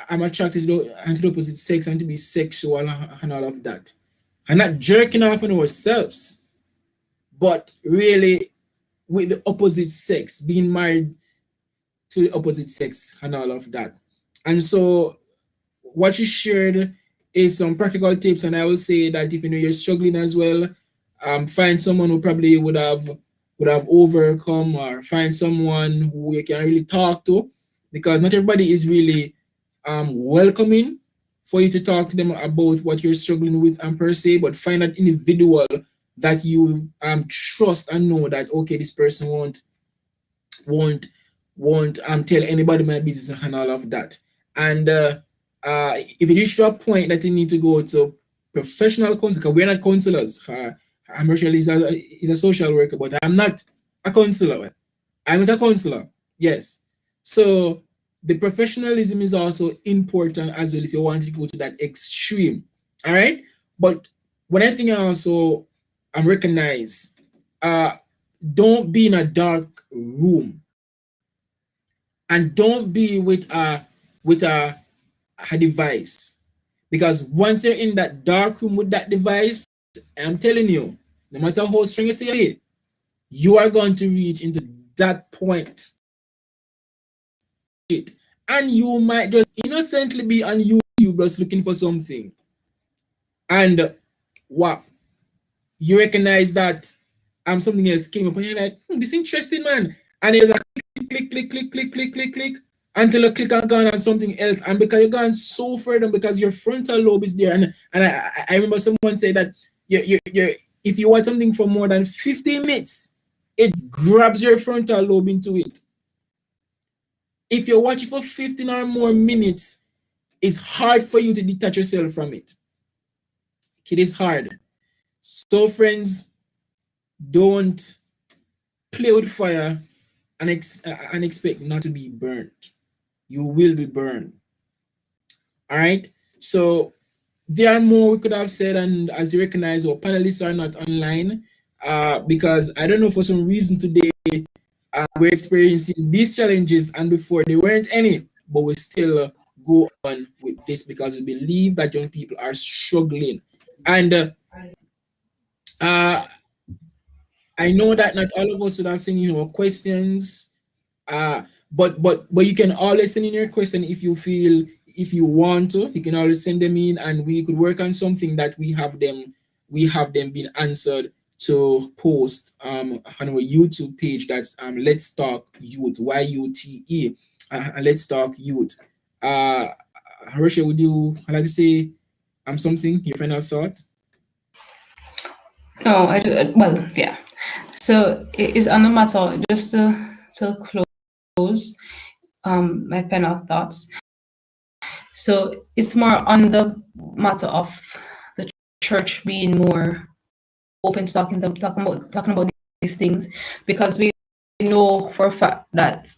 I'm attracted to the opposite sex and to be sexual and all of that, and not jerking off on ourselves, but really with the opposite sex, being married to the opposite sex and all of that. And so what you shared is some practical tips, and I will say that if you know you're struggling as well, find someone who probably would have overcome, or find someone who you can really talk to, because not everybody is really welcoming for you to talk to them about what you're struggling with and per se, but find an individual that you trust and know that okay, this person won't won't tell anybody my business and all of that. And if it reach to a point that you need to go to professional counselor, because we're not counselors. I'm Rachel is a social worker, but I'm not a counselor. I'm not a counselor. Yes. So the professionalism is also important as well if you want to go to that extreme. All right. But one I think I also recognize, uh, don't be in a dark room, and don't be with a device, because once you're in that dark room with that device, I'm telling you, no matter how strong you say it, you are going to reach into that point, and you might just innocently be on YouTube just looking for something, and wow, you recognize that something else came up, and you're like, this is interesting, man, and there's a click, click, click, click, click, click, click, until you click and gone on something else. And because you're gone so further, because your frontal lobe is there. And I remember someone say that you're if you watch something for more than 15 minutes, it grabs your frontal lobe into it. If you watch it for 15 or more minutes, it's hard for you to detach yourself from it. It is hard. So friends, don't play with fire and expect not to be burnt. You will be burned. All right. So there are more we could have said, and as you recognize, our panelists are not online because I don't know, for some reason today we're experiencing these challenges, and before they weren't any, but we still go on with this because we believe that young people are struggling, and uh, I know that not all of us would have seen questions. Uh, but you can always send in your question if you feel, if you want to. You can always send them in, and we could work on something that we have them being answered to post on our YouTube page. That's Let's Talk Youth, YUTE, Let's Talk Youth. Uh, Harsha, would you like to say something? Your final thought? No, well, yeah. So it is on the matter, just to close my final thoughts. So it's more on the matter of the church being more open to talking about these things, because we know for a fact that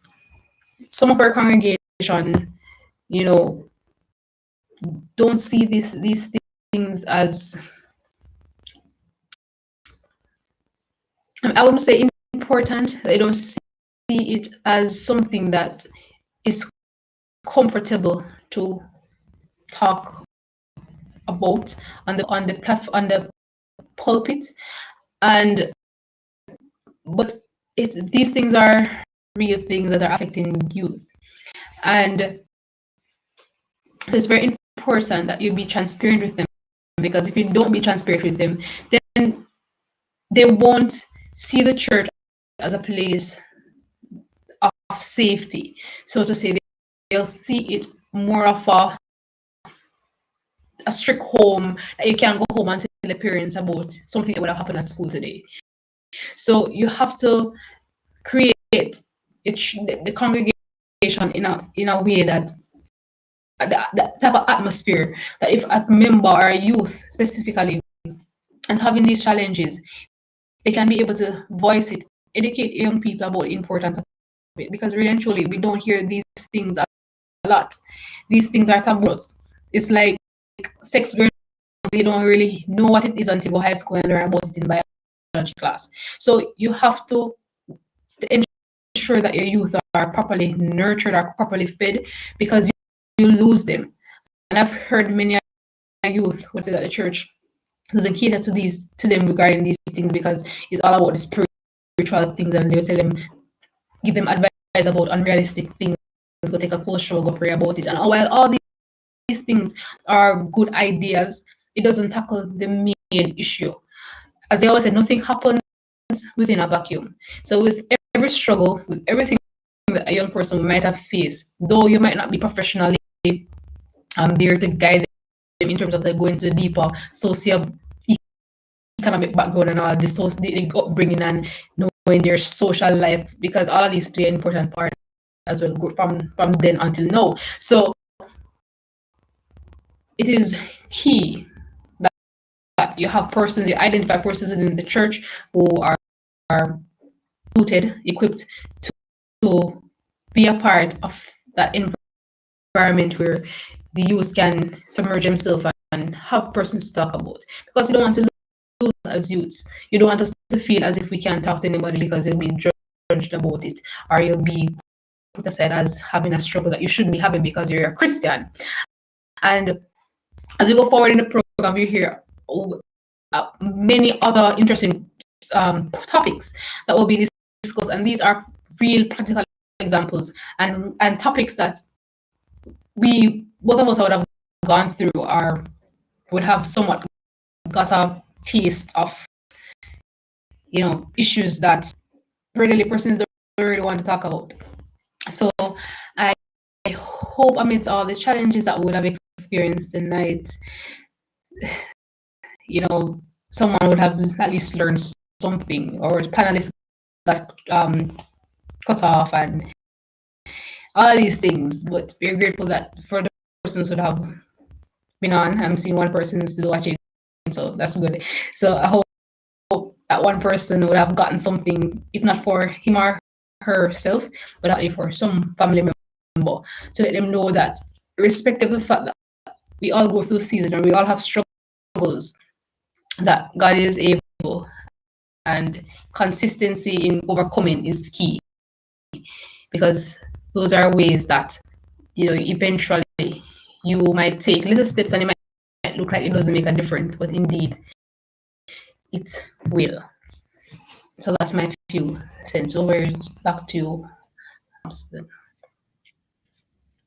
some of our congregation, you know, don't see these things as, I wouldn't say important. They don't see it as something that is comfortable to talk about on the pulpit. And but these things are real things that are affecting youth, and so it's very important that you be transparent with them, because if you don't be transparent with them, then they won't see the church as a place of safety, so to say. They'll see it more of a strict home that you can't go home and tell the parents about something that would have happened at school today. So you have to create the congregation in a way that that type of atmosphere, that if a member or a youth specifically and having these challenges, they can be able to voice it, educate young people about the importance of it, because really and truly we don't hear these things a lot. These things are taboos. It's like sex growing up, they don't really know what it is until go high school and learn about it in biology class. So you have to ensure that your youth are properly nurtured, are properly fed, because you lose them. And I've heard many youth would say that the church doesn't cater to them regarding these things, because it's all about the spiritual things, and they'll tell them, give them advice about unrealistic things, go take a cold shower, go pray about it. And while all these things are good ideas, it doesn't tackle the main issue. As I always said, nothing happens within a vacuum. So with every struggle, with everything that a young person might have faced, though you might not be professionally there to guide them in terms of going into the deeper socio-economic background and all this, the upbringing and knowing their social life, because all of these play an important part as well from then until now. So it is key that you have persons, you identify persons within the church who are suited, equipped to be a part of that environment where the youth can submerge themselves and have persons to talk about. Because you don't want to lose as youths. You don't want us to feel as if we can't talk to anybody because you'll be judged about it, or you'll be put aside as having a struggle that you shouldn't be having because you're a Christian. And as we go forward in the program, we hear many other interesting topics that will be discussed, and these are real practical examples and topics that both of us would have gone through, or would have somewhat got a taste of, issues that really persons don't really want to talk about. So I hope amidst all the challenges that we would have experienced tonight, someone would have at least learned something, or panelists that cut off and all these things. But we're grateful that for the persons who have been on. I'm seeing one person still watching, so that's good. So I hope that one person would have gotten something, if not for him or herself, but actually for some family member, to let them know that, irrespective of the fact that we all go through seasons and we all have struggles, that God is able, and consistency in overcoming is key, because those are ways that eventually you might take little steps and it might look like it doesn't make a difference, but indeed it will. So that's my few cents. Over back to you.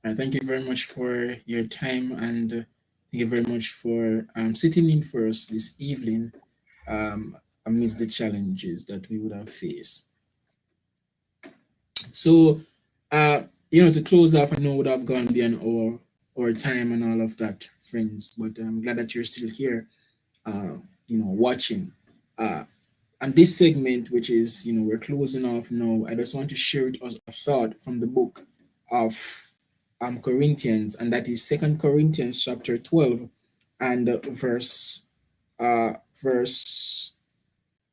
Thank you very much for your time, and thank you very much for sitting in for us this evening amidst the challenges that we would have faced. So, to close off, I know would have gone beyond our time and all of that, friends, but I'm glad that you're still here, watching. And this segment, which is, we're closing off now, I just want to share with us a thought from the book of Corinthians, and that is 2 Corinthians chapter 12 and verse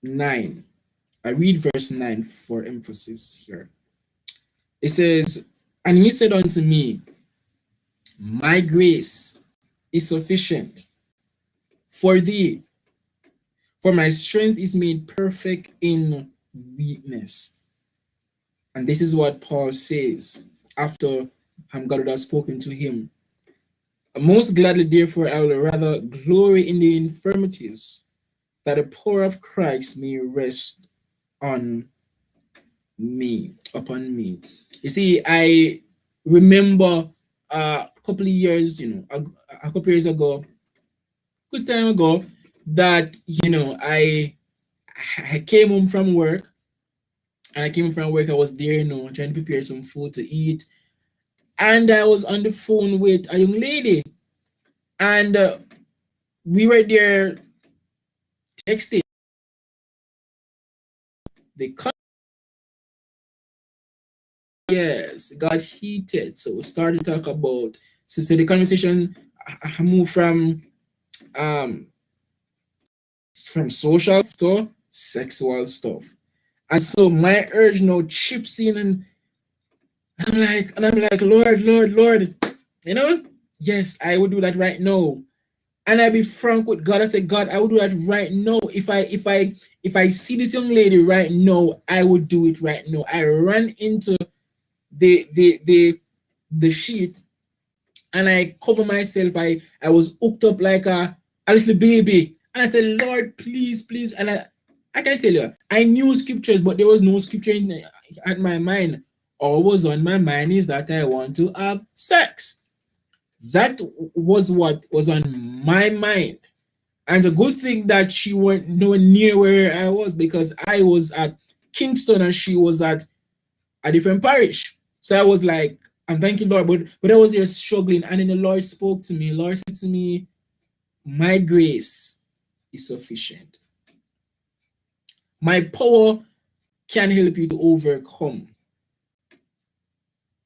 9. I read verse 9 for emphasis here. It says, "And he said unto me, My grace is sufficient for thee, for my strength is made perfect in weakness." And this is what Paul says after God has spoken to him. "Most gladly, therefore, I will rather glory in the infirmities, that the power of Christ may rest on upon me." You see, I remember a couple of years, a couple of years ago, good time ago, that I came home from work, and I came home from work. I was there, trying to prepare some food to eat, and I was on the phone with a young lady, and we were there texting. The Yes, got heated. So we started to talk about, so the conversation moved um from social to sexual stuff. And so my urge now chips in, and I'm like, Lord, Lord, Lord, yes, I would do that right now. And I be frank with God. I say, God, I would do that right now. If I see this young lady right now, I would do it right now. I ran into the sheet, and I cover myself. I was hooked up like a little baby. And I said, Lord, please, please. And I can tell you, I knew scriptures, but there was no scripture at my mind. All was on my mind is that I want to have sex. That was what was on my mind. And it's a good thing that she went nowhere near where I was, because I was at Kingston and she was at a different parish. So I was like, I'm thanking Lord, but I was there struggling. And then the Lord spoke to me. Lord said to me, my grace is sufficient. My power can help you to overcome.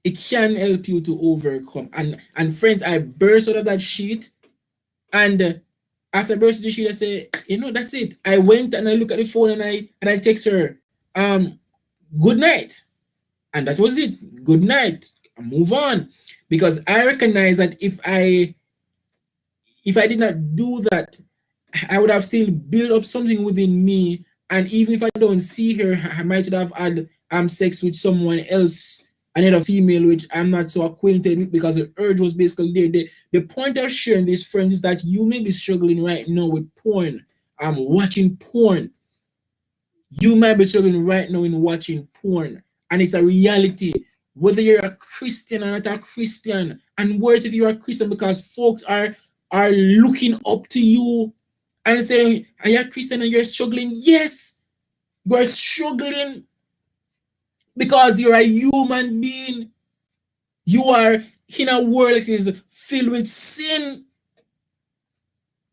It can help you to overcome. And friends, I burst out of that sheet. And after I burst out of the sheet, I say, that's it. I went and I look at the phone, and I text her, good night. And that was it. Good night. I move on. Because I recognize that if I did not do that, I would have still built up something within me. And even if I don't see her, I might have had sex with someone else, another female, which I'm not so acquainted with, because the urge was basically there. The point of sharing this, friends, is that you may be struggling right now with porn. I'm watching porn. You might be struggling right now in watching porn. And it's a reality. Whether you're a Christian or not a Christian, and worse if you're a Christian, because folks are looking up to you and saying, are you a Christian and you're struggling? Yes, you are struggling because you're a human being. You are in a world that is filled with sin.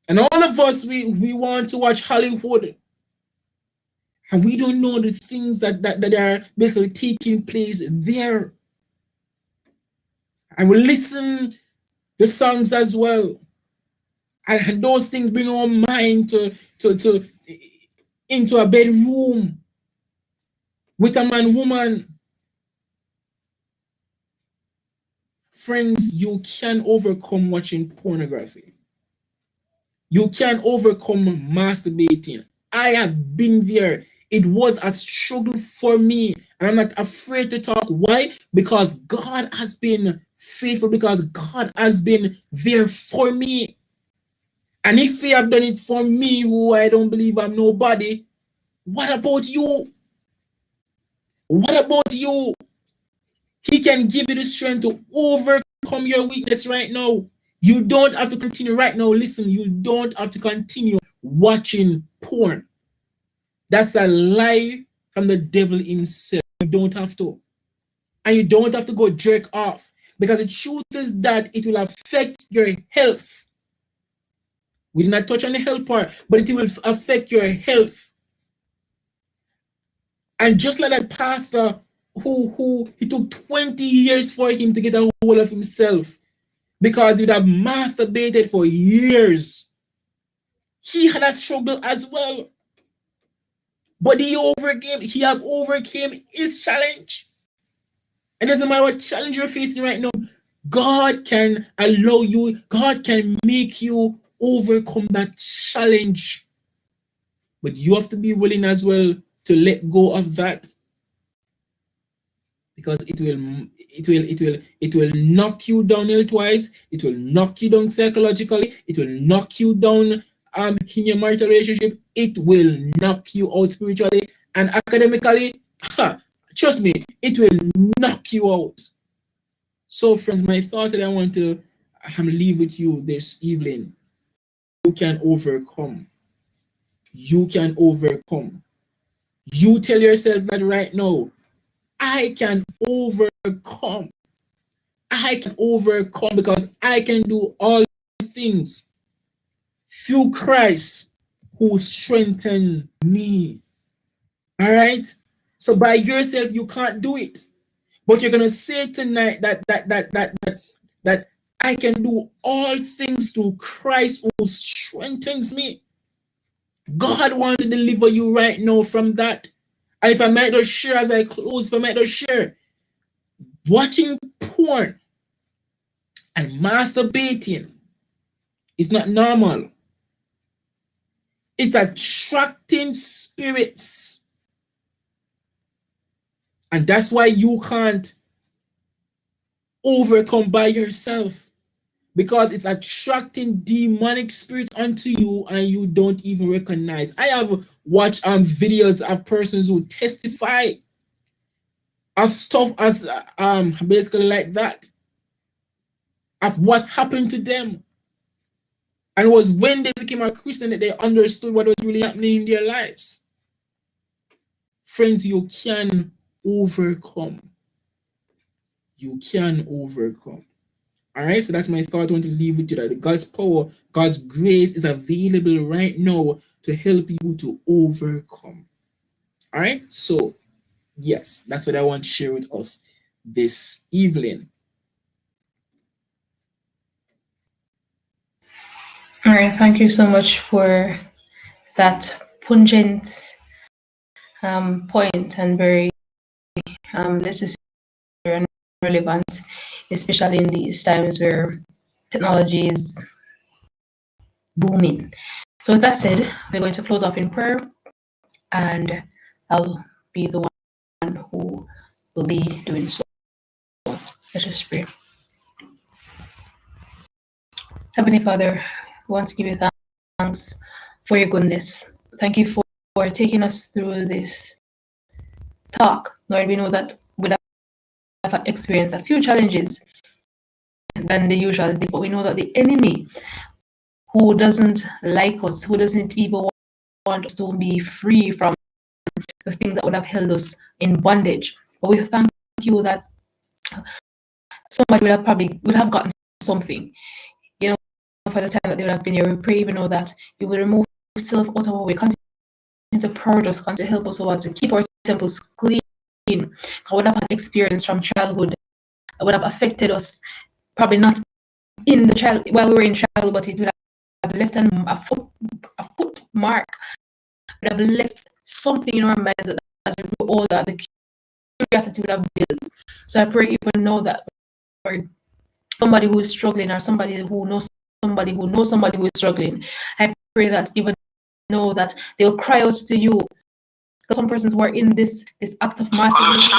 And all of us, we want to watch Hollywood. And we don't know the things that are basically taking place there. And we listen the songs as well. And those things bring our mind to into a bedroom with a man, woman. Friends, you can overcome watching pornography. You can overcome masturbating. I have been there. It was a struggle for me. And I'm not afraid to talk. Why? Because God has been faithful, because God has been there for me. And if He have done it for me, who I don't believe I'm nobody, what about you? What about you? He can give you the strength to overcome your weakness right now. You don't have to continue right now. Listen, you don't have to continue watching porn. That's a lie from the devil himself. You don't have to. And you don't have to go jerk off. Because the truth is that it will affect your health. We did not touch on the health part, but it will affect your health. And just like that pastor who it took 20 years for him to get a hold of himself, because he'd have masturbated for years. He had a struggle as well. But he have overcame his challenge. It doesn't matter what challenge you're facing right now. God can allow you, God can make you overcome that challenge. But you have to be willing as well to let go of that, because it will knock you down health wise, it will knock you down psychologically, it will knock you down in your marital relationship, it will knock you out spiritually and academically. Trust me, it will knock you out. So friends, my thought that I want to leave with you this evening: you can overcome. You can overcome. You tell yourself that right now: I can overcome. I can overcome because I can do all things through Christ who strengthened me. All right? So by yourself, you can't do it. But you're gonna say tonight that I can do all things through Christ who strengthens me. God wants to deliver you right now from that. And if I might just share as I close, if I might just share, watching porn and masturbating is not normal. It's attracting spirits. And that's why you can't overcome by yourself, because it's attracting demonic spirits onto you and you don't even recognize. I have watched videos of persons who testify of stuff as basically like that, of what happened to them. And it was when they became a Christian that they understood what was really happening in their lives. Friends, you can overcome. You can overcome. All right, so that's my thought. I want to leave with you that God's power, God's grace is available right now to help you to overcome. All right, so yes, that's what I want to share with us this evening. All right, thank you so much for that pungent point and very necessary and relevant, especially in these times where technology is booming. So with that said, we're going to close off in prayer, and I'll be the one who will be doing so. Let us pray. Heavenly Father, we want to give you thanks for your goodness. Thank you for taking us through this talk. Lord, we know that we have experienced a few challenges than the usual, but we know that the enemy, who doesn't like us, who doesn't even want us to be free from the things that would have held us in bondage. But we thank you that somebody would have gotten something, you know, for the time that they would have been here. We pray, even know that you will remove self out of our way, continue to purge us, continue to help us over to keep our temples clean. I would have an experience from childhood that would have affected us, probably not in the child while we were in childhood, but it would have left a foot mark, would have left something in our minds that as we grow older, the curiosity would have built. So I pray even know that, or somebody who is struggling, or somebody who knows somebody who is struggling, I pray that even know that they'll cry out to you. Because some persons who are in this act of masturbation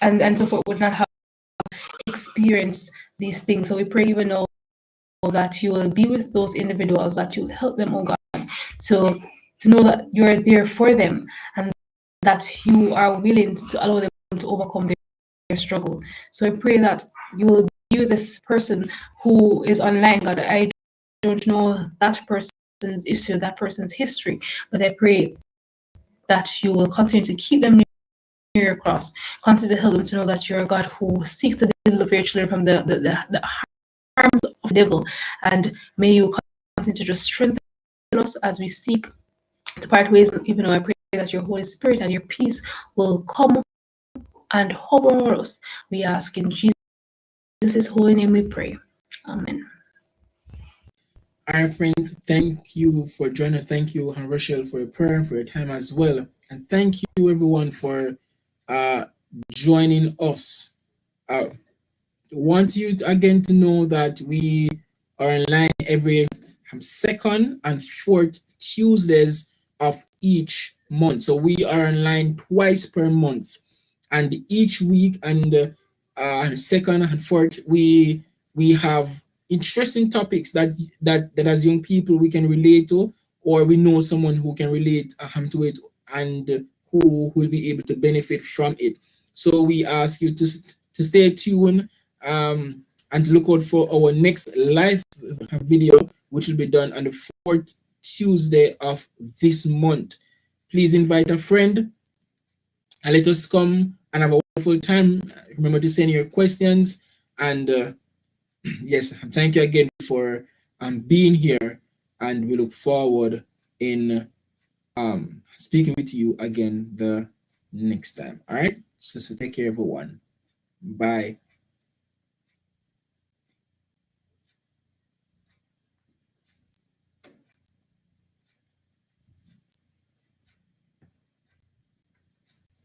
and so forth would not have experienced these things. So we pray even know that you will be with those individuals, that you will help them, oh God, to know that you're there for them and that you are willing to allow them to overcome their struggle. So I pray that you will be with this person who is online, God. I don't know that person's issue, that person's history, but I pray that you will continue to keep them near your cross, continue to help them to know that you're a God who seeks to deliver your children from the harms of the devil, and may you continue to just strengthen us as we seek to part ways. Even though I pray that your Holy Spirit and your peace will come and hover over us. We ask in Jesus' Jesus' holy name we pray. Amen. Our friends, thank you for joining us. Thank you, Han Rochelle, for your prayer and for your time as well. And thank you, everyone, for joining us. Want you again to know that we are online every second and fourth Tuesdays of each month. So we are online twice per month, and each week and second and fourth we have interesting topics that as young people we can relate to, or we know someone who can relate to it, and who will be able to benefit from it. So we ask you to stay tuned, and look out for our next live video, which will be done on the fourth Tuesday of this month. Please invite a friend and let us come and have a wonderful time. Remember to send your questions, and yes, thank you again for being here, and we look forward in speaking with you again the next time. All right, so take care, everyone. Bye.